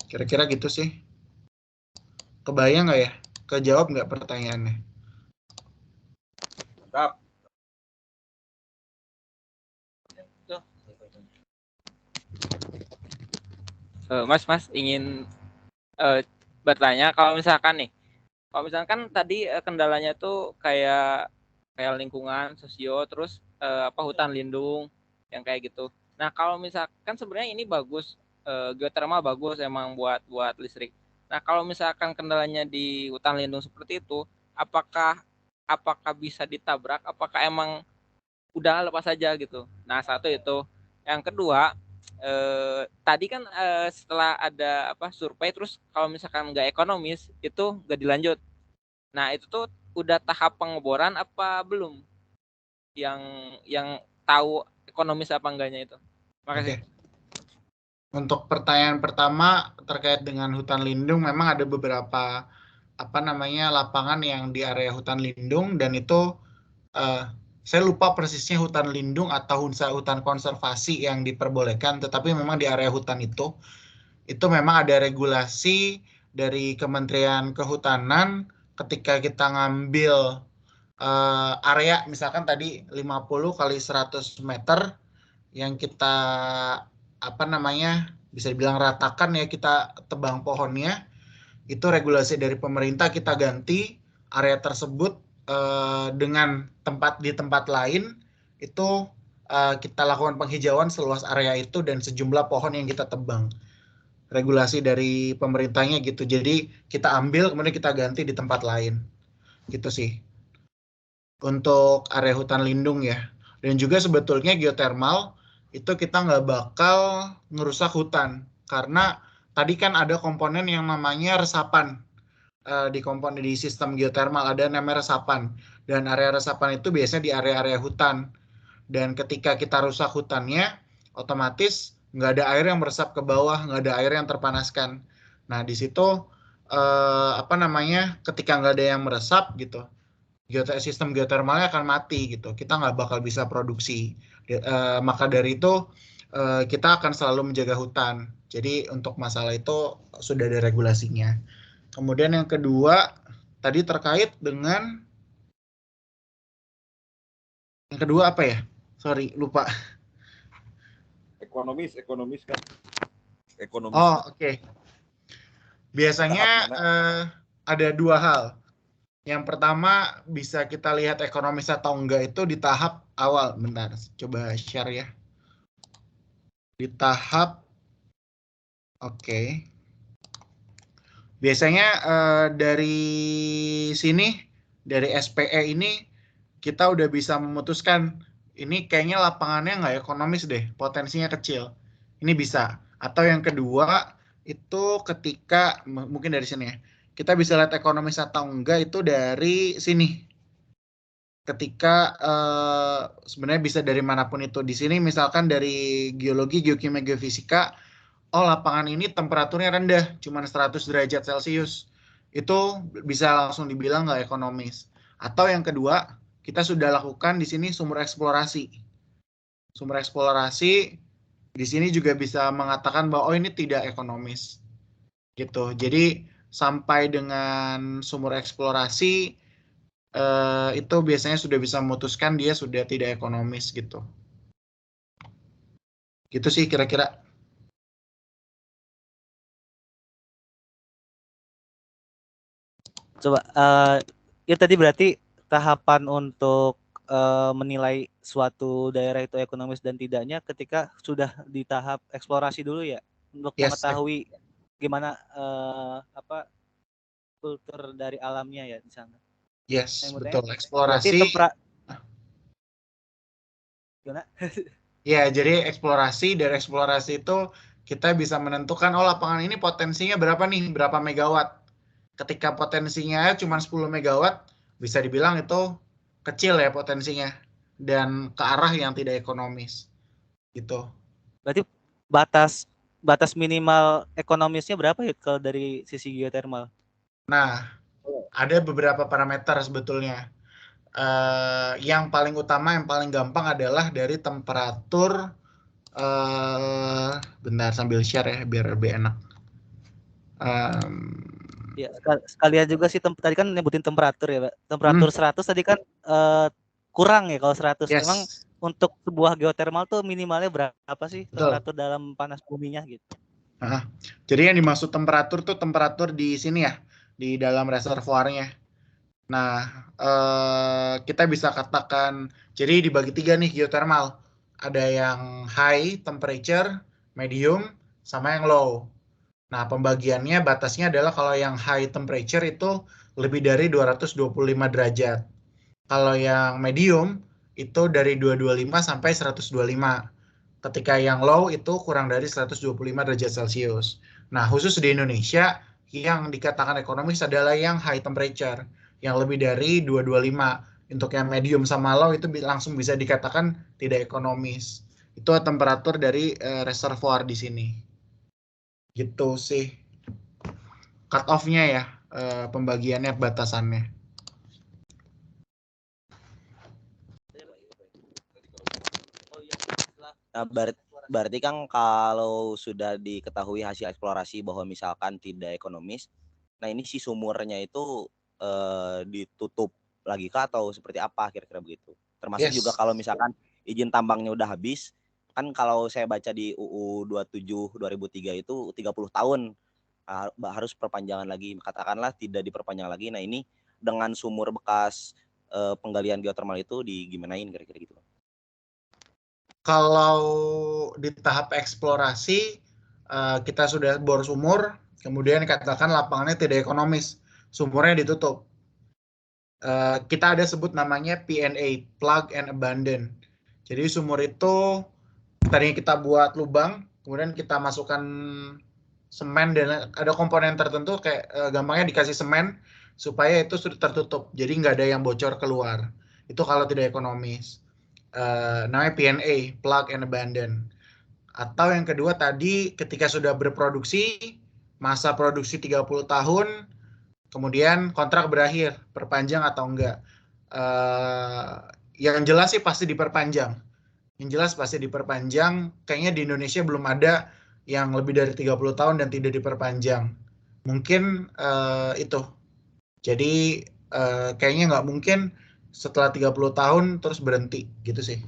Kira-kira gitu sih. Kebayang nggak ya? Kejawab nggak pertanyaannya? Mantap. Mas ingin bertanya, kalau misalkan tadi kendalanya tuh kayak lingkungan sosio, terus hutan lindung yang kayak gitu. Nah, kalau misalkan sebenarnya ini bagus, geothermal bagus emang buat listrik. Nah, kalau misalkan kendalanya di hutan lindung seperti itu, apakah bisa ditabrak? Apakah emang udah lepas saja gitu? Nah, satu itu. Yang kedua, tadi kan setelah ada survei, terus kalau misalkan nggak ekonomis itu nggak dilanjut. Nah, itu tuh udah tahap pengeboran apa belum? Yang tahu ekonomis apa enggaknya itu. Makasih. Oke. Untuk pertanyaan pertama terkait dengan hutan lindung, memang ada beberapa lapangan yang di area hutan lindung, dan itu saya lupa persisnya hutan lindung atau hutan konservasi yang diperbolehkan, tetapi memang di area hutan itu memang ada regulasi dari Kementerian Kehutanan ketika kita ngambil area misalkan tadi 50 kali 100 meter yang kita bisa dibilang ratakan ya, kita tebang pohonnya, itu regulasi dari pemerintah kita ganti area tersebut dengan di tempat lain, itu kita lakukan penghijauan seluas area itu dan sejumlah pohon yang kita tebang. Regulasi dari pemerintahnya gitu. Jadi kita ambil kemudian kita ganti di tempat lain. Gitu sih. Untuk area hutan lindung ya. Dan juga sebetulnya geothermal itu kita nggak bakal ngerusak hutan. Karena tadi kan ada komponen yang namanya resapan. Di sistem geothermal ada namanya resapan. Dan area resapan itu biasanya di area-area hutan. Dan ketika kita rusak hutannya, otomatis nggak ada air yang meresap ke bawah, nggak ada air yang terpanaskan. Nah, di situ ketika nggak ada yang meresap gitu, sistem geotermalnya akan mati gitu. Kita nggak bakal bisa produksi. Maka dari itu kita akan selalu menjaga hutan. Jadi untuk masalah itu sudah ada regulasinya. Kemudian yang kedua, tadi terkait dengan yang kedua apa ya? Sorry, lupa. Ekonomis kan. Ekonomis. Oh, oke. Biasanya ada dua hal. Yang pertama, bisa kita lihat ekonomis atau enggak itu di tahap awal. Bentar, coba share ya. Di tahap, oke. Biasanya dari sini, dari SPE ini, kita udah bisa memutuskan, ini kayaknya lapangannya nggak ekonomis deh, potensinya kecil. Ini bisa. Atau yang kedua, itu ketika, mungkin dari sini ya, kita bisa lihat ekonomis atau enggak itu dari sini. Ketika sebenarnya bisa dari manapun itu. Di sini misalkan dari geologi, geokimia, geofisika, oh lapangan ini temperaturnya rendah, cuma 100 derajat Celcius. Itu bisa langsung dibilang nggak ekonomis. Atau yang kedua, kita sudah lakukan di sini sumber eksplorasi. Sumber eksplorasi di sini juga bisa mengatakan bahwa oh ini tidak ekonomis. Gitu. Jadi sampai dengan sumber eksplorasi itu biasanya sudah bisa memutuskan dia sudah tidak ekonomis gitu. Gitu sih kira-kira. Coba, ya tadi berarti tahapan untuk menilai suatu daerah itu ekonomis dan tidaknya ketika sudah di tahap eksplorasi dulu ya, untuk Yes, mengetahui gimana kultur dari alamnya ya di sana. yes, Yang betul. berarti Eksplorasi. Gimana? Ya, jadi dari eksplorasi itu kita bisa menentukan, oh lapangan ini potensinya berapa nih, berapa megawatt. Ketika potensinya cuma 10 megawatt, bisa dibilang itu kecil ya potensinya. Dan ke arah yang tidak ekonomis. Gitu. Berarti batas minimal ekonomisnya berapa ya kalau dari sisi geothermal? Nah, ada beberapa parameter sebetulnya. Yang paling utama, yang paling gampang adalah dari temperatur. Bentar sambil share ya biar lebih enak. Ya, sekalian juga sih tadi kan nyebutin temperatur ya, Pak. Temperatur 100 tadi kan kurang ya kalau 100. Yes. Emang untuk sebuah geothermal tuh minimalnya berapa sih Betul. temperatur dalam panas buminya gitu? Jadi yang dimaksud temperatur tuh temperatur di sini ya, di dalam reservoirnya. Nah, kita bisa katakan, jadi dibagi 3 nih geothermal. Ada yang high temperature, medium, sama yang low. Nah, pembagiannya batasnya adalah kalau yang high temperature itu lebih dari 225 derajat. Kalau yang medium itu dari 225 sampai 125. Ketika yang low itu kurang dari 125 derajat Celcius. Nah, khusus di Indonesia yang dikatakan ekonomis adalah yang high temperature, yang lebih dari 225. Untuk yang medium sama low itu langsung bisa dikatakan tidak ekonomis. Itu temperatur dari reservoir di sini. Gitu sih. Cut off-nya ya, pembagiannya, batasannya. Nah, berarti kan kalau sudah diketahui hasil eksplorasi bahwa misalkan tidak ekonomis, nah ini si sumurnya itu ditutup lagi kah atau seperti apa kira-kira begitu? Termasuk Yes. juga kalau misalkan izin tambangnya udah habis, kan kalau saya baca di UU 27 2003 itu 30 tahun harus perpanjangan lagi, katakanlah tidak diperpanjang lagi. Nah ini dengan sumur bekas penggalian geothermal itu digimanain kira-kira gitu? Kalau di tahap eksplorasi, kita sudah bor sumur, kemudian katakan lapangannya tidak ekonomis, sumurnya ditutup. Kita ada sebut namanya P&A, plug and abandon. Jadi sumur itu tadinya kita buat lubang, kemudian kita masukkan semen dan ada komponen tertentu kayak gampangnya dikasih semen supaya itu sudah tertutup, jadi nggak ada yang bocor keluar. Itu kalau tidak ekonomis. Namanya P&A, plug and abandon. Atau yang kedua tadi ketika sudah berproduksi, masa produksi 30 tahun, kemudian kontrak berakhir, perpanjang atau enggak. Yang jelas sih pasti diperpanjang. Yang jelas pasti diperpanjang. Kayaknya di Indonesia belum ada yang lebih dari 30 tahun dan tidak diperpanjang. Mungkin itu. Jadi kayaknya nggak mungkin setelah 30 tahun terus berhenti gitu sih.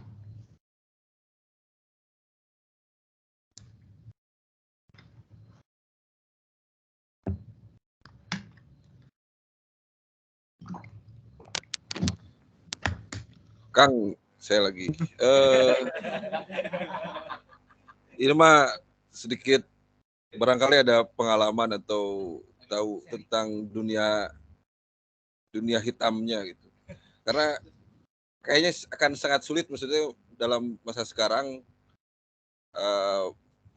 Kang, saya lagi. Ini mah sedikit barangkali ada pengalaman atau tahu tentang dunia hitamnya gitu. Karena kayaknya akan sangat sulit maksudnya dalam masa sekarang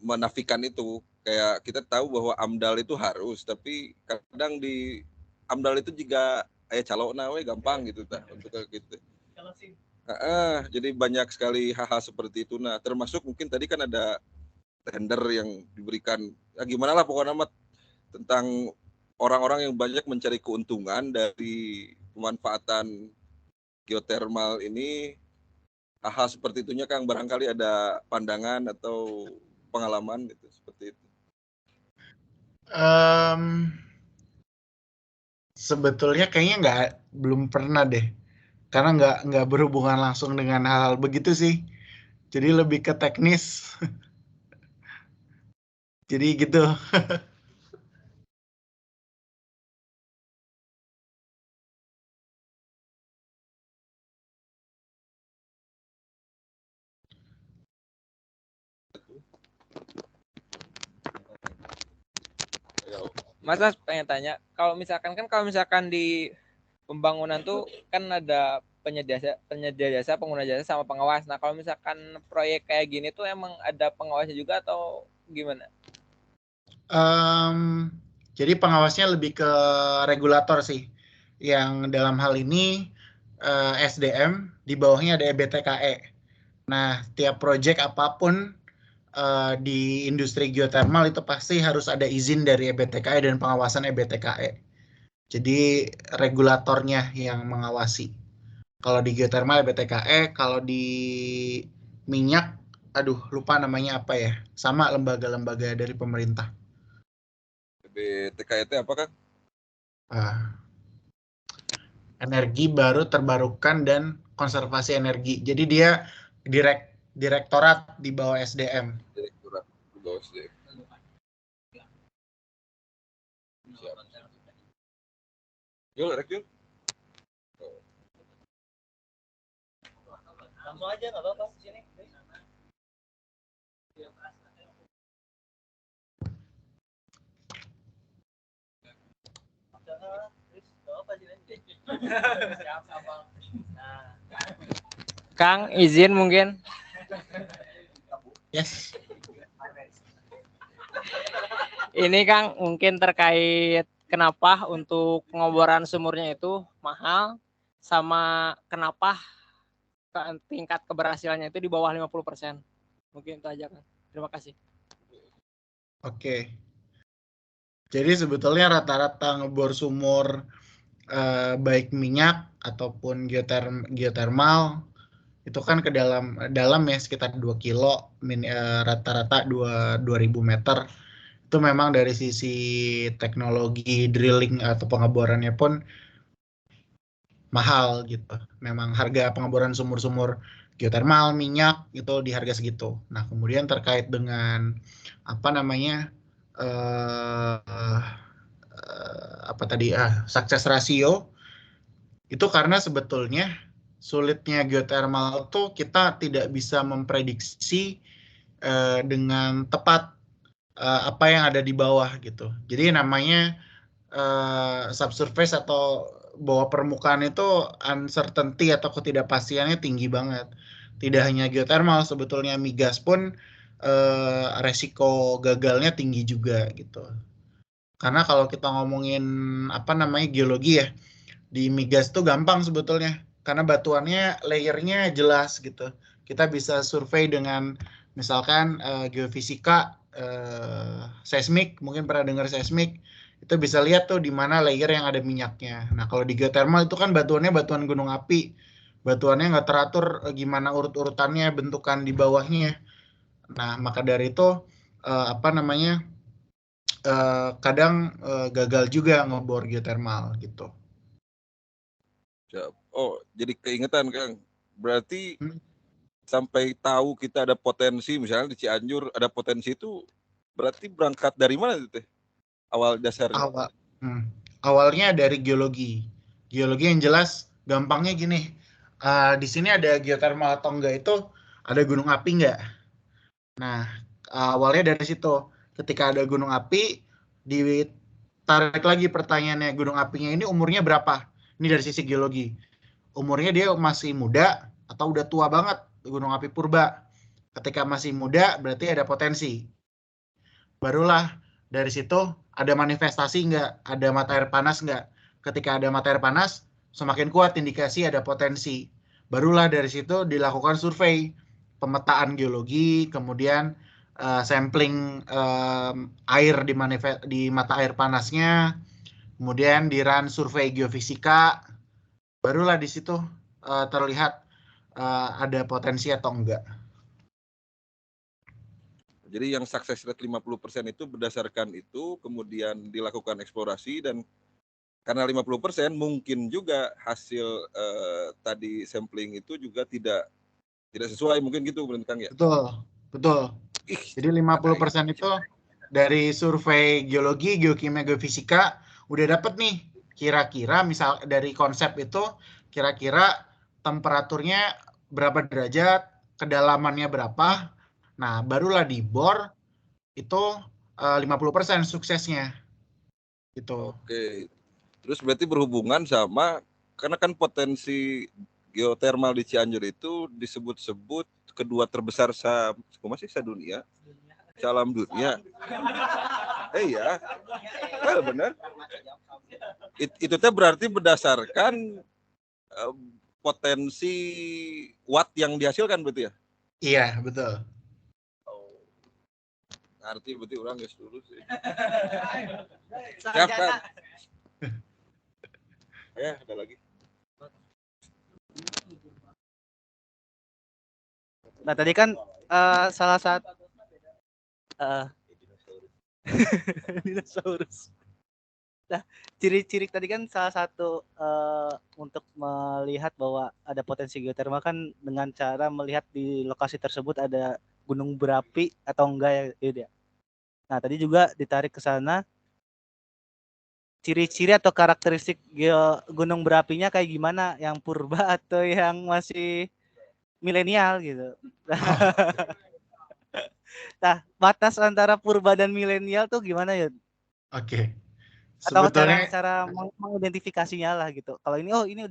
menafikan itu. Kayak kita tahu bahwa AMDAL itu harus, tapi kadang di AMDAL itu juga calon nawe gampang gitu untuk gitu. Jadi banyak sekali hal-hal seperti itu. Nah, termasuk mungkin tadi kan ada tender yang diberikan. Ya gimana lah pokoknya tentang orang-orang yang banyak mencari keuntungan dari pemanfaatan geothermal ini. Hal-hal seperti itunya Kang, barangkali ada pandangan atau pengalaman gitu seperti itu. Sebetulnya kayaknya belum pernah deh. Karena nggak berhubungan langsung dengan hal-hal begitu sih. Jadi lebih ke teknis. Jadi gitu. Mas pengen tanya, kalau misalkan di pembangunan tuh kan ada penyedia jasa, pengguna jasa sama pengawas. Nah, kalau misalkan proyek kayak gini tuh emang ada pengawasnya juga atau gimana? Jadi pengawasnya lebih ke regulator sih. Yang dalam hal ini SDM, di bawahnya ada EBTKE. Nah, tiap proyek apapun di industri geothermal itu pasti harus ada izin dari EBTKE dan pengawasan EBTKE. Jadi regulatornya yang mengawasi. Kalau di geothermal EBTKE, kalau di minyak, aduh lupa namanya apa ya. Sama lembaga-lembaga dari pemerintah. BTKT apa Kang? Energi baru terbarukan dan konservasi energi. Jadi dia direktorat di bawah SDM. Direktorat di bawah SDM. Siap. Yul, Rek Yul. Langsung aja nggak apa-apa di sini. Kang, izin mungkin. Yes. Ini Kang, mungkin terkait kenapa untuk pengeboran sumurnya itu mahal, sama kenapa tingkat keberhasilannya itu di bawah 50%. Mungkin itu aja Kang. Terima kasih. Oke. Jadi sebetulnya rata-rata ngebor sumur baik minyak ataupun geothermal itu kan ke dalam ya sekitar 2 kilo, rata-rata 2.000 meter. Itu memang dari sisi teknologi drilling atau pengeborannya pun mahal gitu. Memang harga pengeboran sumur-sumur geothermal, minyak itu di harga segitu. Nah, kemudian terkait dengan apa namanya success ratio itu karena sebetulnya sulitnya geothermal itu kita tidak bisa memprediksi dengan tepat apa yang ada di bawah gitu. Jadi namanya subsurface atau bawah permukaan itu uncertainty atau ketidakpastiannya tinggi banget. Tidak hanya geothermal, sebetulnya migas pun resiko gagalnya tinggi juga gitu. Karena kalau kita ngomongin geologi ya, di migas tuh gampang sebetulnya karena batuannya layernya jelas gitu. Kita bisa survei dengan misalkan geofisika seismik, mungkin pernah dengar seismik, itu bisa lihat tuh di mana layer yang ada minyaknya. Nah, kalau di geothermal itu kan batuannya batuan gunung api. Batuannya nggak teratur gimana urut-urutannya, bentukan di bawahnya. Nah, maka dari itu kadang gagal juga ngebor geothermal gitu. Oh, jadi keingetan Kang. Berarti sampai tahu kita ada potensi, misalnya di Cianjur ada potensi itu, berarti berangkat dari mana itu teh? Awal dasarnya. Awalnya dari geologi. Geologi yang jelas gampangnya gini. Di sini ada geothermal atau enggak itu ada gunung api enggak? Nah, awalnya dari situ. Ketika ada gunung api, ditarik lagi pertanyaannya, gunung apinya ini umurnya berapa? Ini dari sisi geologi. Umurnya dia masih muda atau udah tua banget, gunung api purba. Ketika masih muda berarti ada potensi. Barulah dari situ ada manifestasi nggak, ada mata air panas nggak. Ketika ada mata air panas, semakin kuat indikasi ada potensi. Barulah dari situ dilakukan survei, pemetaan geologi, kemudian sampling air di mata air panasnya, kemudian di run survei geofisika, barulah di situ terlihat ada potensi atau enggak. Jadi yang sukses rate 50% itu berdasarkan itu, kemudian dilakukan eksplorasi, dan karena 50% mungkin juga hasil tadi sampling itu juga tidak sesuai, mungkin gitu Kang ya? Betul. Jadi 50% itu dari survei geologi, geokimia, geofisika udah dapet nih kira-kira misal dari konsep itu kira-kira temperaturnya berapa derajat, kedalamannya berapa. Nah, barulah dibor itu 50% suksesnya. Gitu. Oke. Terus berarti berhubungan sama, karena kan potensi geotermal di Cianjur itu disebut-sebut kedua terbesar sedunia, salam dunia. Iya, benar. Itu teh berarti berdasarkan potensi watt yang dihasilkan berarti ya? Iya, betul. Arti berarti orang guys dulu sih. Siap kan? Ya, ada lagi. Nah tadi kan salah satu dinosaurus. Nah, ciri-ciri tadi kan salah satu untuk melihat bahwa ada potensi geotermal kan dengan cara melihat di lokasi tersebut ada gunung berapi atau enggak ya. Nah, tadi juga ditarik ke sana ciri-ciri atau karakteristik gunung berapinya kayak gimana, yang purba atau yang masih milenial gitu. Nah, batas antara purba dan milenial tuh gimana ya? Oke. Atau Sebetulnya cara mengidentifikasinya lah gitu. Kalau ini ini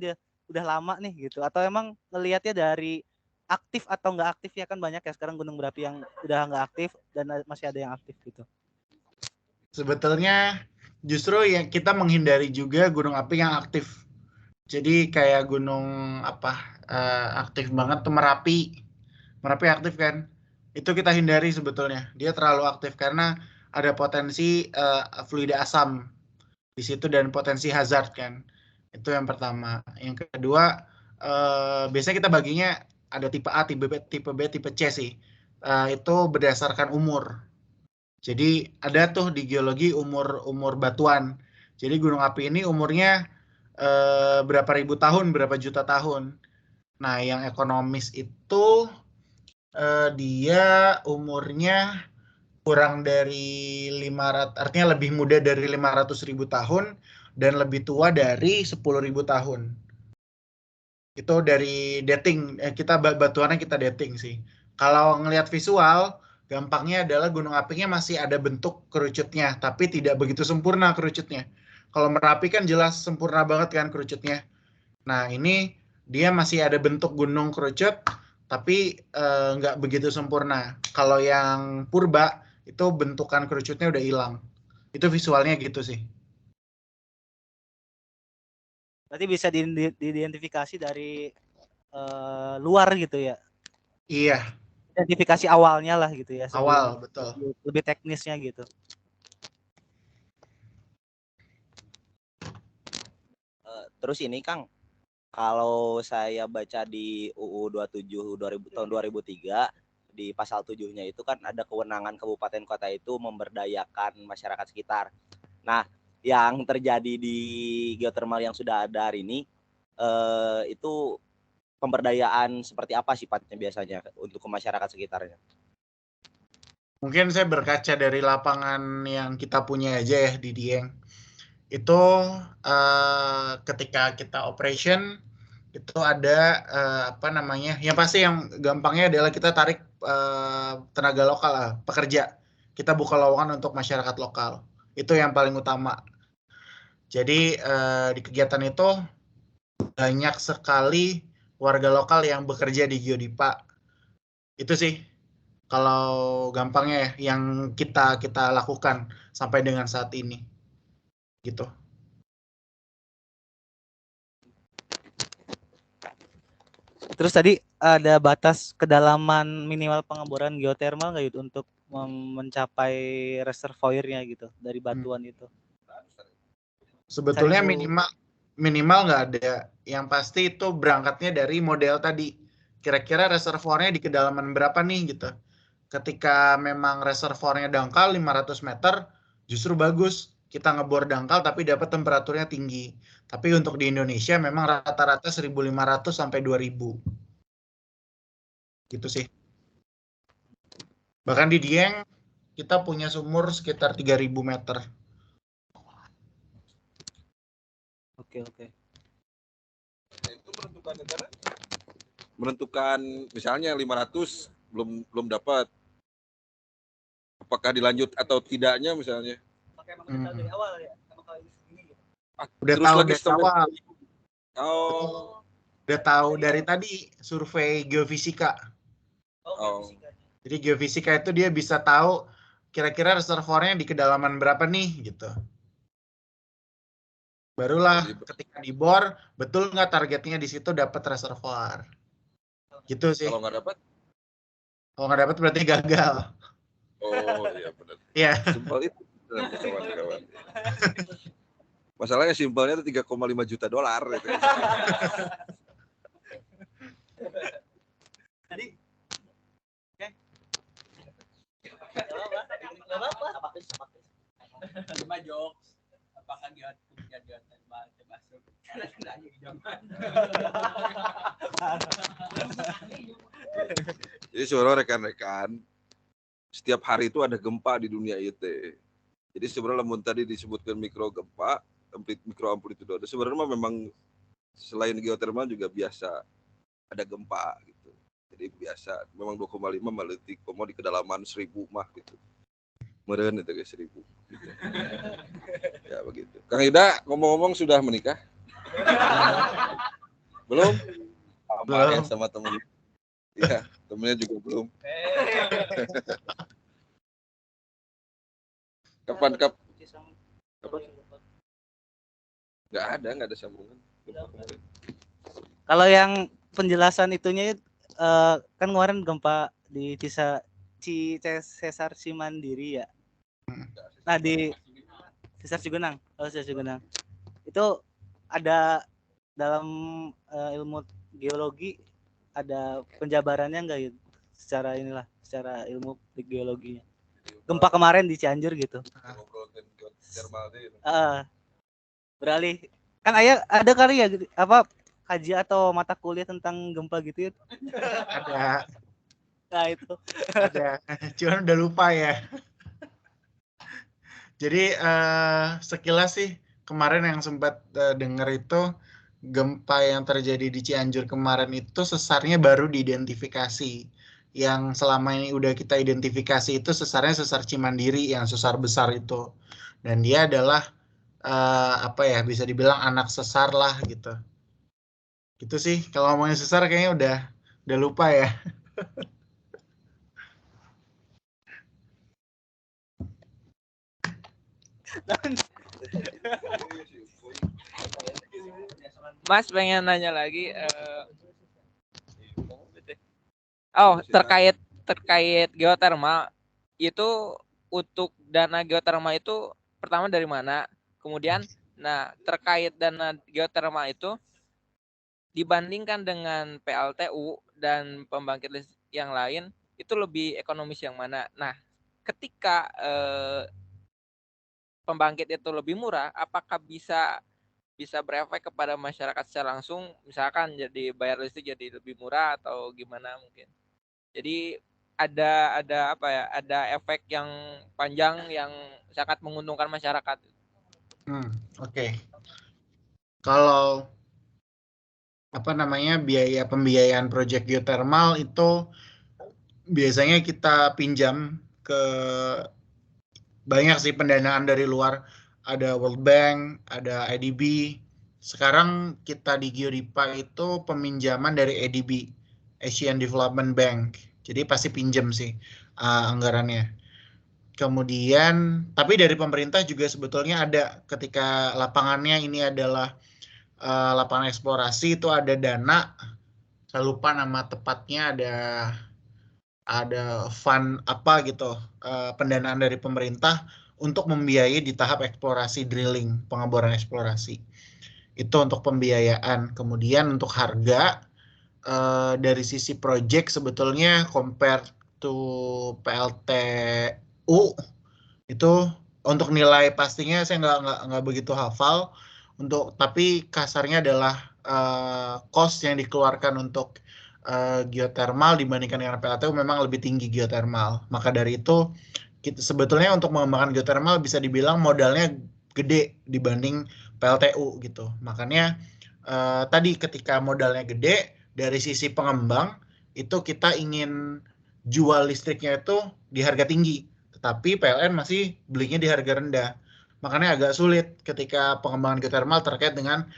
udah lama nih gitu. Atau emang ngelihatnya dari aktif atau nggak aktif ya, kan banyak ya sekarang gunung berapi yang udah nggak aktif dan masih ada yang aktif gitu. Sebetulnya justru yang kita menghindari juga gunung api yang aktif. Jadi kayak gunung aktif banget tuh Merapi. Merapi aktif kan? Itu kita hindari sebetulnya. Dia terlalu aktif karena ada potensi fluida asam di situ dan potensi hazard kan. Itu yang pertama. Yang kedua, biasanya kita baginya ada tipe A, tipe B, tipe C sih. Itu berdasarkan umur. Jadi ada tuh di geologi umur batuan. Jadi gunung api ini umurnya berapa ribu tahun, berapa juta tahun. Nah, yang ekonomis itu dia umurnya kurang dari 500, artinya lebih muda dari 500.000 tahun dan lebih tua dari 10.000 tahun. Itu dari dating, kita batuannya kita dating sih. Kalau ngelihat visual, gampangnya adalah gunung apinya masih ada bentuk kerucutnya, tapi tidak begitu sempurna kerucutnya. Kalau Merapi kan jelas sempurna banget kan kerucutnya. Nah, ini dia masih ada bentuk gunung kerucut, tapi nggak begitu sempurna. Kalau yang purba, itu bentukan kerucutnya udah hilang. Itu visualnya gitu sih. Berarti bisa diidentifikasi dari luar gitu ya. Iya, Identifikasi awalnya lah gitu ya. awal, betul. Lebih teknisnya gitu. Terus ini Kang, kalau saya baca di UU 27 tahun 2003 di pasal 7-nya itu kan ada kewenangan kabupaten kota itu memberdayakan masyarakat sekitar. Nah, yang terjadi di geotermal yang sudah ada hari ini itu pemberdayaan seperti apa sifatnya biasanya untuk ke masyarakat sekitarnya? Mungkin saya berkaca dari lapangan yang kita punya aja ya di Dieng. Itu ketika kita operation, itu ada yang pasti yang gampangnya adalah kita tarik tenaga lokal lah, pekerja. Kita buka lowongan untuk masyarakat lokal. Itu yang paling utama. Jadi di kegiatan itu banyak sekali warga lokal yang bekerja di Geodipa. Itu sih kalau gampangnya ya, yang kita lakukan sampai dengan saat ini. Gitu. Terus tadi ada batas kedalaman minimal pengeboran geotermal nggak gitu untuk mencapai reservoirnya gitu dari batuan itu? Sebetulnya 1000. minimal nggak ada. Yang pasti itu berangkatnya dari model tadi. Kira-kira reservoirnya di kedalaman berapa nih gitu. Ketika memang reservoirnya dangkal 500 meter, justru bagus. Kita ngebor dangkal tapi dapat temperaturnya tinggi. Tapi untuk di Indonesia memang rata-rata 1.500 sampai 2.000. Gitu sih. Bahkan di Dieng kita punya sumur sekitar 3.000 meter. Oke. Itu menentukan misalnya 500 belum dapat. Apakah dilanjut atau tidaknya misalnya? Pakai dari awal ya. Udah Terus tahu lagi dari awal, Oh, udah tahu dari tadi survei geofisika. oh. Jadi geofisika itu dia bisa tahu kira-kira reservoirnya di kedalaman berapa nih gitu. Barulah Jadi ketika dibor, betul nggak targetnya di situ dapat reservoir. Gitu sih. kalau nggak dapat, Kalau nggak dapat berarti gagal. oh iya benar. Iya. Simpel itu, kawan-kawan. Masalahnya simpelnya itu $3,5 juta gitu. Tadi Cuma jokes. Apakah geotermal masuk? Karena di zaman. Jadi sebenarnya rekan-rekan, setiap hari itu ada gempa di dunia itu. Jadi sebenarnya lamun tadi disebutkan mikro gempa, mikro amplitudo, sebenarnya memang selain geotermal juga biasa ada gempa gitu. Jadi biasa, memang 2,5 meletik, di kedalaman 1000 mah gitu. Meren itu guys 1000. Gitu. Ya begitu. Kang Ida ngomong-ngomong sudah menikah? Belum? Sama ya sama temen. Iya, temennya juga belum. Kapan? Nggak ada sambungan. kalau yang penjelasan itunya kan kemarin gempa di Sesar Cimandiri ya. Nah di Sesar Cigenang, itu ada dalam ilmu geologi ada penjabarannya nggak ya? Secara ilmu geologinya. Gempa kemarin di Cianjur gitu. Beralih kan ada kali ya apa kaji atau mata kuliah tentang gempa gitu ya? Ada. Nah itu. Ada. Cuman udah lupa ya. Jadi sekilas sih kemarin yang sempat dengar itu gempa yang terjadi di Cianjur kemarin itu sesarnya baru diidentifikasi. Yang selama ini udah kita identifikasi itu sesarnya sesar Cimandiri yang sesar besar itu. Dan dia adalah apa ya bisa dibilang anak sesar lah gitu. Gitu sih kalau ngomongin sesar kayaknya udah lupa ya. Mas pengen nanya lagi. Terkait geotermal itu untuk dana geotermal itu pertama dari mana? Kemudian, nah terkait dana geotermal itu dibandingkan dengan PLTU dan pembangkit listrik yang lain itu lebih ekonomis yang mana? Nah, ketika pembangkit itu lebih murah, apakah bisa berefek kepada masyarakat secara langsung, misalkan jadi bayar listrik jadi lebih murah atau gimana mungkin. Jadi ada apa ya? Ada efek yang panjang yang sangat menguntungkan masyarakat. Oke. Kalau apa namanya biaya pembiayaan proyek geotermal itu biasanya kita pinjam ke banyak sih pendanaan dari luar. Ada World Bank, ada IDB. Sekarang kita di Geodipa itu peminjaman dari IDB, Asian Development Bank. Jadi pasti pinjam sih anggarannya. Kemudian, tapi dari pemerintah juga sebetulnya ada ketika lapangannya ini adalah lapangan eksplorasi itu ada dana. Saya lupa nama tepatnya ada fund apa gitu pendanaan dari pemerintah untuk membiayai di tahap eksplorasi drilling, pengeboran eksplorasi. Itu untuk pembiayaan. Kemudian untuk harga dari sisi project sebetulnya compare to PLTU itu untuk nilai pastinya saya nggak begitu hafal tapi kasarnya adalah cost yang dikeluarkan untuk geotermal dibandingkan dengan PLTU memang lebih tinggi geotermal. Maka dari itu sebetulnya untuk mengembangkan geotermal bisa dibilang modalnya gede dibanding PLTU gitu. Makanya tadi ketika modalnya gede dari sisi pengembang itu kita ingin jual listriknya itu di harga tinggi, tetapi PLN masih belinya di harga rendah. Makanya agak sulit ketika pengembangan geothermal terkait dengan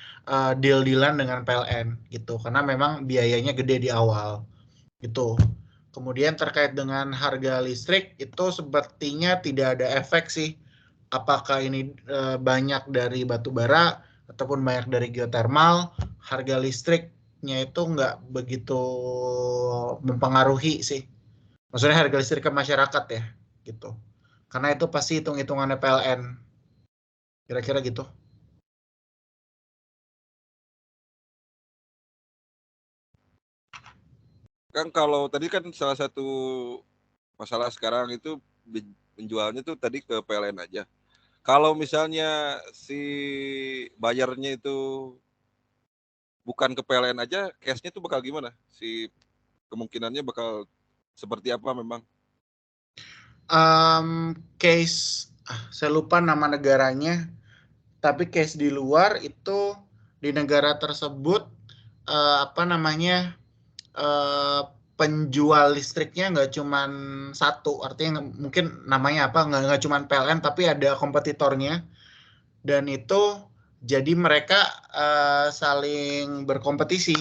deal-dealan dengan PLN gitu, karena memang biayanya gede di awal gitu. Kemudian terkait dengan harga listrik itu sepertinya tidak ada efek sih. Apakah ini banyak dari batu bara ataupun banyak dari geothermal, harga listriknya itu nggak begitu mempengaruhi sih. Maksudnya harga listrik ke masyarakat ya, gitu. Karena itu pasti hitung-hitungannya PLN. Kira-kira gitu. Kang, kalau tadi kan salah satu masalah sekarang itu penjualnya tuh tadi ke PLN aja. Kalau misalnya si bayarnya itu bukan ke PLN aja, cashnya tuh bakal gimana? Si kemungkinannya bakal seperti apa memang? Case, saya lupa nama negaranya, tapi case di luar itu di negara tersebut apa namanya penjual listriknya nggak cuma satu, artinya mungkin namanya apa nggak cuma PLN tapi ada kompetitornya, dan itu jadi mereka saling berkompetisi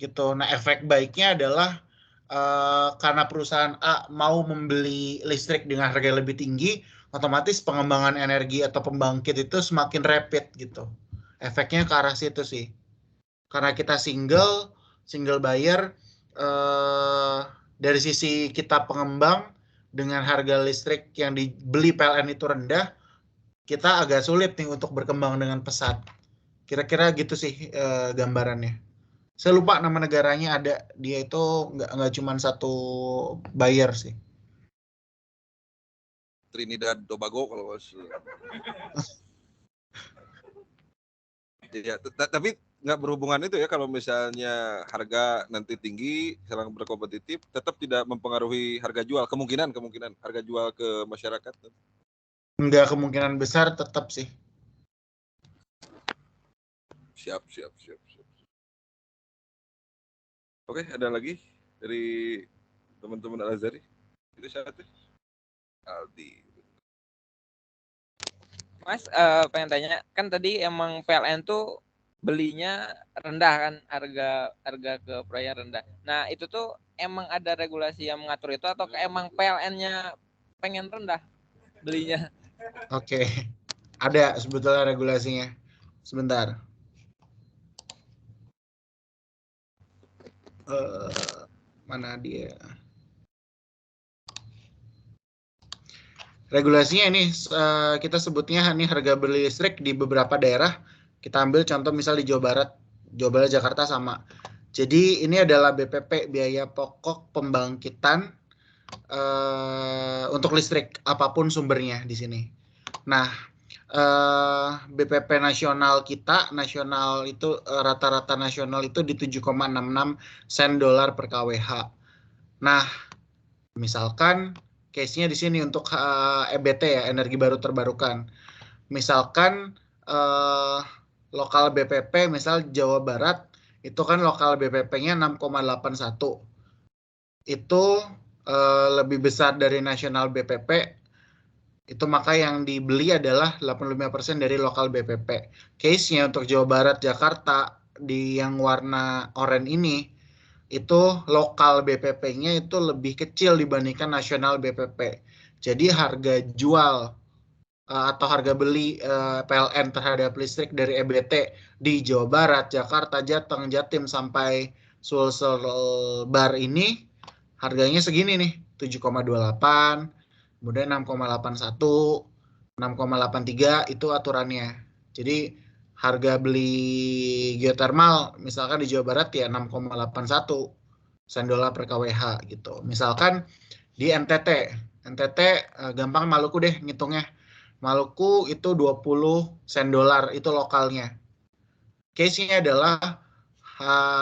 gitu. Nah efek baiknya adalah karena perusahaan A mau membeli listrik dengan harga yang lebih tinggi, otomatis pengembangan energi atau pembangkit itu semakin rapid gitu. Efeknya ke arah situ sih. Karena kita single buyer, dari sisi kita pengembang dengan harga listrik yang dibeli PLN itu rendah, kita agak sulit nih untuk berkembang dengan pesat. Kira-kira gitu sih gambarannya. Saya lupa nama negaranya, ada dia itu nggak cuma satu buyer sih. Trinidad Tobago kalau ya, tapi nggak berhubungan itu ya, kalau misalnya harga nanti tinggi, sekarang berkompetitif, tetap tidak mempengaruhi harga jual, kemungkinan harga jual ke masyarakat. Nggak, kemungkinan besar tetap sih. Siap. Oke, ada lagi dari teman-teman Al-Azhari? Itu satu. Aldi. Mas, pengen tanya, kan tadi emang PLN tuh belinya rendah kan, harga ke proyek rendah. Nah itu tuh emang ada regulasi yang mengatur itu atau emang PLN-nya pengen rendah belinya? Oke. Ada sebetulnya regulasinya. Sebentar. Mana dia? Regulasinya ini kita sebutnya ini harga beli listrik di beberapa daerah. Kita ambil contoh misal di Jawa Barat, Jakarta sama. Jadi ini adalah BPP, biaya pokok pembangkitan untuk listrik apapun sumbernya di sini. Nah, BPP nasional kita, nasional itu rata-rata nasional itu di 7,66 sen dolar per kWh. Nah, misalkan case-nya di sini untuk EBT ya, energi baru terbarukan. Misalkan lokal BPP misal Jawa Barat itu kan lokal BPP-nya 6,81. Itu lebih besar dari nasional BPP. Itu maka yang dibeli adalah 85% dari lokal BPP. Case-nya untuk Jawa Barat, Jakarta di yang warna oranye ini itu lokal BPP-nya itu lebih kecil dibandingkan nasional BPP. Jadi harga jual atau harga beli PLN terhadap listrik dari EBT di Jawa Barat, Jakarta, Jateng, Jatim sampai Sulsel Bar ini harganya segini nih, 7,28, kemudian 6,81, 6,83 itu aturannya. Jadi harga beli geothermal misalkan di Jawa Barat ya 6,81 sen dolar per kWh gitu. Misalkan di NTT gampang Maluku deh ngitungnya. Maluku itu 20 sen dolar itu lokalnya. Case-nya adalah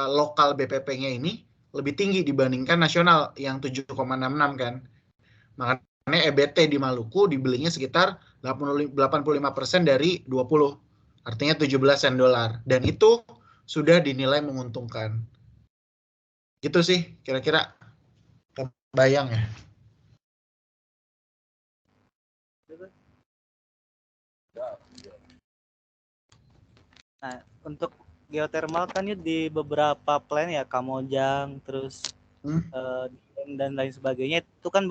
lokal BPP-nya ini lebih tinggi dibandingkan nasional yang 7,66 kan. Makanya EBT di Maluku dibelinya sekitar 85% dari 20. Artinya 17 sen dolar. Dan itu sudah dinilai menguntungkan. Gitu sih kira-kira. Bayang ya. Nah, untuk geothermal kan yuk di beberapa plan ya, Kamojang, terus dan lain sebagainya, itu kan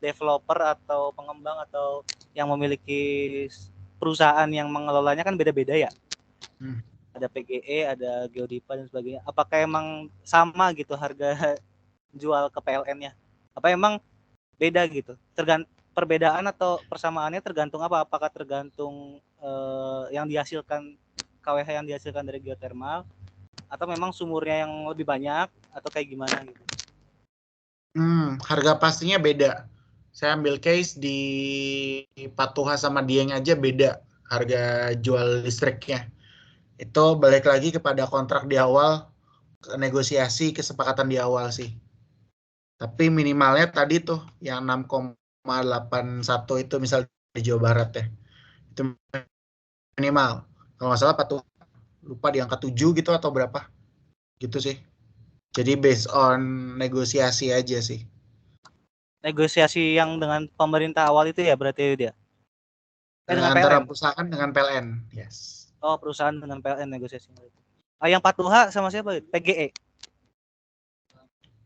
developer atau pengembang atau yang memiliki perusahaan yang mengelolanya kan beda-beda ya. Ada PGE, ada Geodipa dan sebagainya. Apakah emang sama gitu harga jual ke PLN-nya? Apa emang beda gitu? Perbedaan atau persamaannya tergantung apa? Apakah tergantung yang dihasilkan KWH yang dihasilkan dari geothermal, atau memang sumurnya yang lebih banyak, atau kayak gimana gitu? Harga pastinya beda. Saya ambil case di Patuha sama Dieng aja beda harga jual listriknya. Itu balik lagi kepada kontrak di awal, negosiasi kesepakatan di awal sih. Tapi minimalnya tadi tuh yang 6,81 itu misal di Jawa Barat ya. Itu minimal. Kalau nggak salah Patuha lupa di angka 7 gitu atau berapa. Gitu sih. Jadi based on negosiasi aja sih. Negosiasi yang dengan pemerintah awal itu ya berarti dia? Dengan Antara PLN? perusahaan dengan PLN, yes. Oh, perusahaan dengan PLN negosiasi. Yang Patuha sama siapa? PGE?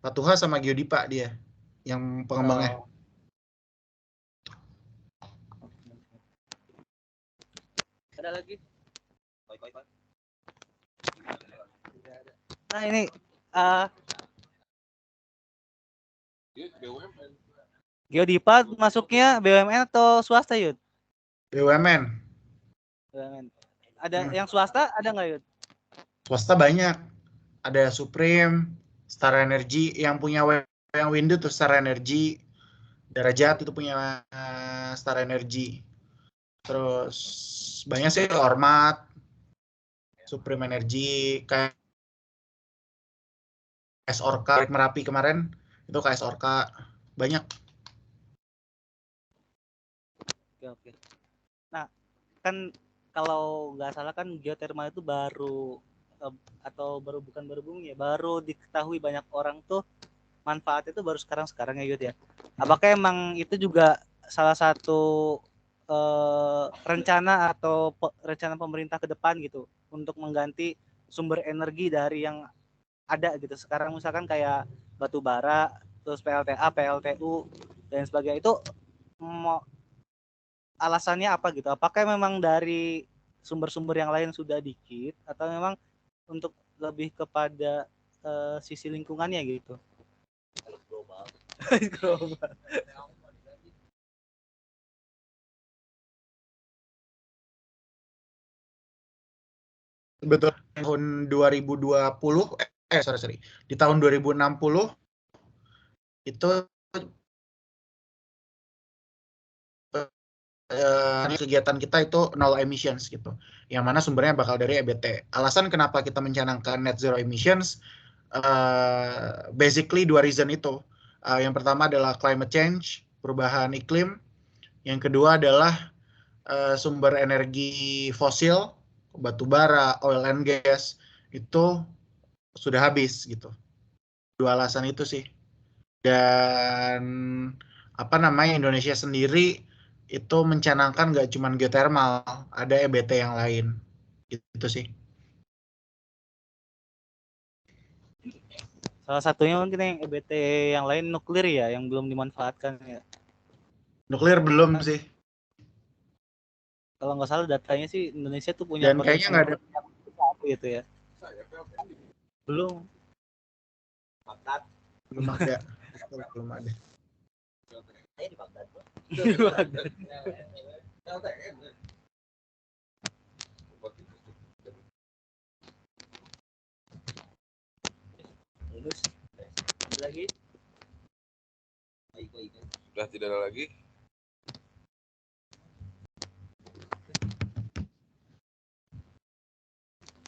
Patuha sama Geodipa dia, yang pengembangnya. Ada lagi? Nah ini Geodipa masuknya BUMN atau swasta Yud? BUMN. BUMN. Ada yang swasta ada nggak Yud? Swasta banyak. Ada Supreme, Star Energy, yang punya yang Windu tuh Star Energy, Derajat itu punya Star Energy. Terus banyak sih Ormat, Supreme Energy, kayak KS Orka Merapi kemarin itu KS Orka banyak. Oke. Nah, kan kalau nggak salah kan geothermal itu baru baru diketahui banyak orang tuh manfaatnya itu baru sekarang ya Yud ya. Apakah emang itu juga salah satu rencana pemerintah ke depan gitu untuk mengganti sumber energi dari yang ada gitu sekarang, misalkan kayak batu bara, terus PLTA, PLTU dan sebagainya, itu alasannya apa gitu? Apakah memang dari sumber-sumber yang lain sudah dikit, atau memang untuk lebih kepada sisi lingkungannya gitu? Global. Betul. Tahun 2020 di tahun 2060 itu kegiatan kita itu nol emissions gitu, yang mana sumbernya bakal dari EBT. Alasan kenapa kita mencanangkan net zero emissions, basically dua reason itu. Yang pertama adalah climate change, perubahan iklim. Yang kedua adalah sumber energi fosil, batu bara, oil and gas itu sudah habis gitu. Dua alasan itu sih. Dan Indonesia sendiri itu mencanangkan nggak cuma geothermal, ada EBT yang lain, gitu sih. Salah satunya mungkin yang EBT yang lain nuklir ya, yang belum dimanfaatkan ya. Nuklir belum sih. Kalau nggak salah datanya sih Indonesia tuh punya dan kayaknya nggak ada gitu ya. Belum ada. Belum ada. Terus lagi? Sudah tidak ada lagi.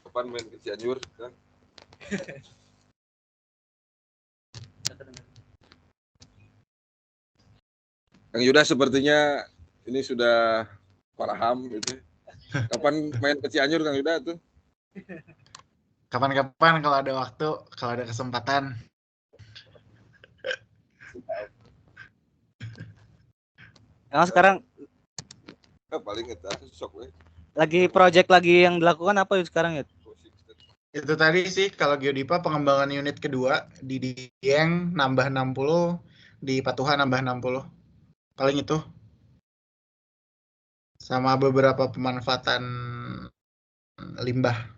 Kapan main ke Cianjur? Kan? Kang Yuda sepertinya ini sudah paham gitu. Kapan main ke Cianjur Kang Yuda tuh? Kapan-kapan kalau ada waktu, kalau ada kesempatan. Nah, sekarang paling kita sok we. Lagi project lagi yang dilakukan apa yuk sekarang ya? Itu tadi sih kalau Geodipa pengembangan unit kedua di Dieng nambah 60, di Patuha nambah 60. Paling itu. Sama beberapa pemanfaatan limbah.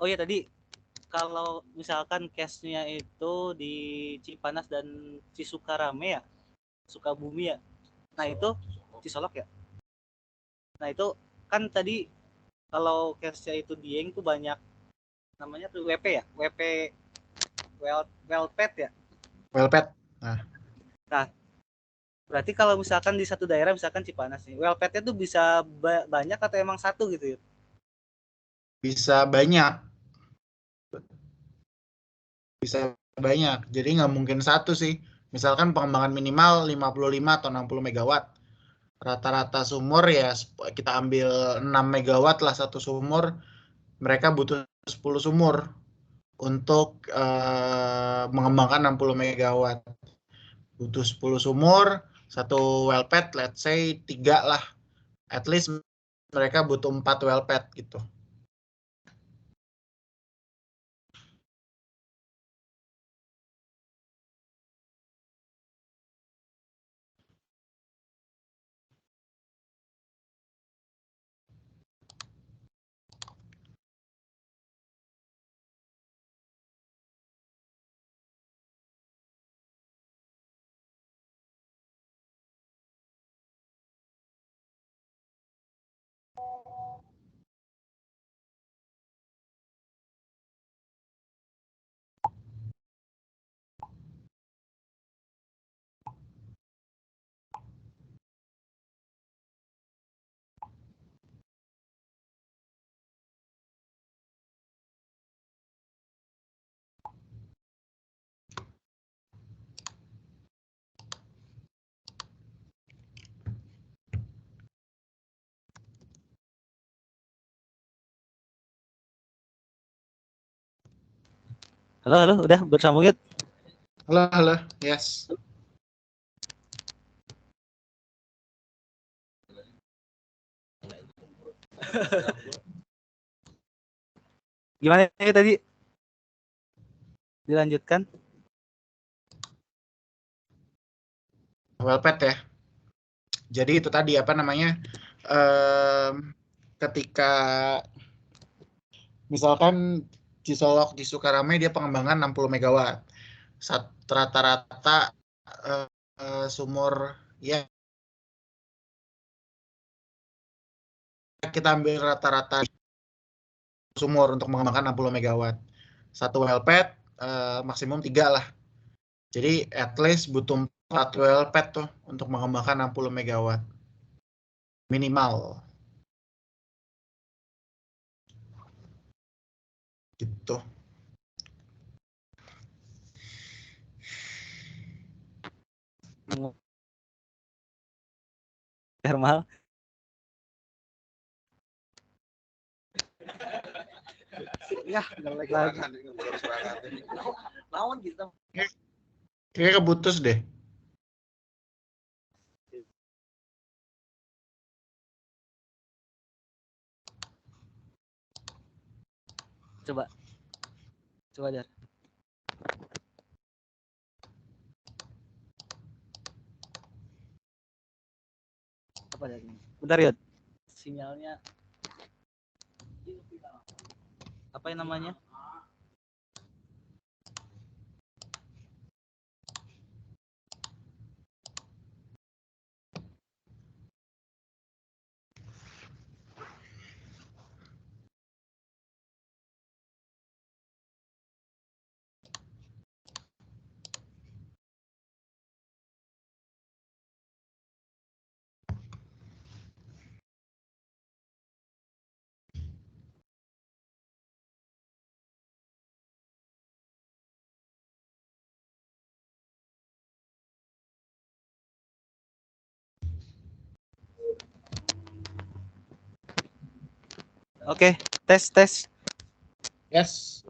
Oh ya tadi kalau misalkan case-nya itu di Cipanas dan Cisukarame ya, Sukabumi ya. Nah itu Cisolok ya. Nah itu kan tadi kalau case-nya itu Dieng tuh banyak namanya tuh WP ya, WP Wellpet ya. Wellpet. Nah, berarti kalau misalkan di satu daerah misalkan Cipanas nih, Wellpetnya tuh bisa banyak atau emang satu gitu ya? Bisa banyak. Bisa banyak. Jadi nggak mungkin satu sih. Misalkan pengembangan minimal 55 atau 60 megawatt. Rata-rata sumur ya kita ambil 6 megawatt lah satu sumur. Mereka butuh 10 sumur untuk mengembangkan 60 megawatt. Butuh 10 sumur, satu well pad, let's say 3 lah. At least mereka butuh 4 well pad gitu. Halo, udah bersambung ya? Halo, yes. Gimana ya tadi? Dilanjutkan? Well pad ya. Jadi itu tadi apa namanya? Ketika misalkan Cisolok di Sukarame dia pengembangan 60 megawatt. Rata-rata sumur ya kita ambil rata-rata sumur untuk mengembangkan 60 megawatt. Satu well pad maksimum 3 lah. Jadi at least butuh 4 well pad tuh untuk mengembangkan 60 megawatt. Minimal. Gitu. Thermal. Ya, ngelek lagi. Lawan gitu. Kayaknya keputus deh. Coba Dar. Apa dari ini? Bentar ya. Sinyalnya apa yang namanya? Oke, tes. Yes.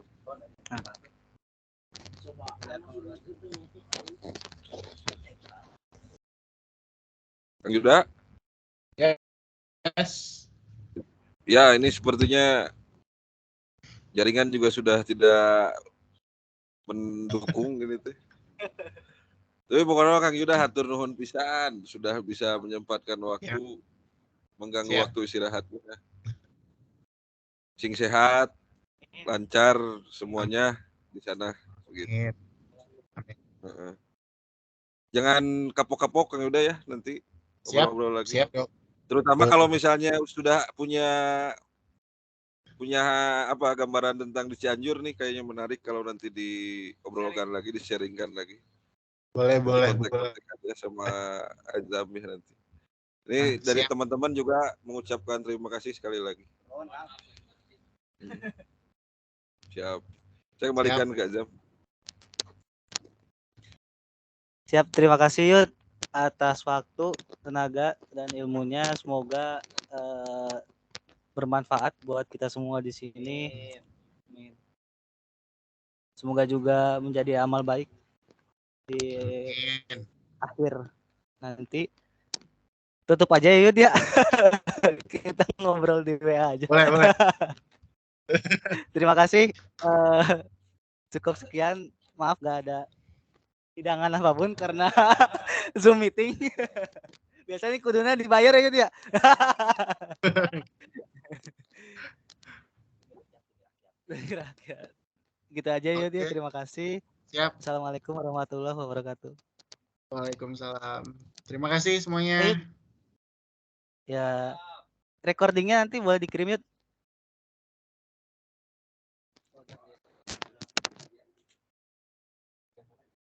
Kang Yuda, Yes. Ya, ini sepertinya jaringan juga sudah tidak mendukung ini teh. Tapi pokoknya Kang Yuda hatur nuhun pisan sudah bisa menyempatkan waktu mengganggu Siap. waktu istirahatnya. Sing sehat, lancar semuanya di sana begitu. Amin. Heeh. Jangan kapok-kapok Kang Yuda ya nanti Siap. ngobrol lagi. Siap, Dok. Terutama kalau misalnya sudah punya apa gambaran tentang di Cianjur nih kayaknya menarik kalau nanti diobrolkan lagi, di-sharingkan lagi. Boleh. Kontak-kontak aja sama Azami nanti. Ini dari Siap. teman-teman juga mengucapkan terima kasih sekali lagi. Siap. Saya kembalikan ke Azam. Siap, terima kasih Yud atas waktu, tenaga, dan ilmunya. Semoga bermanfaat buat kita semua di sini. Amin. Semoga juga menjadi amal baik di akhir nanti. Tutup aja ya Yud ya. Kita ngobrol di WA aja. Boleh. Terima kasih. Cukup sekian. Maaf gak ada hidangan apapun karena Zoom meeting. Biasanya kuduna dibayar ya Yud ya. Gitu aja Yud ya. Terima kasih. Siap. Assalamualaikum warahmatullahi wabarakatuh. Waalaikumsalam. Terima kasih semuanya. Ya, recordingnya nanti boleh dikirim Yud.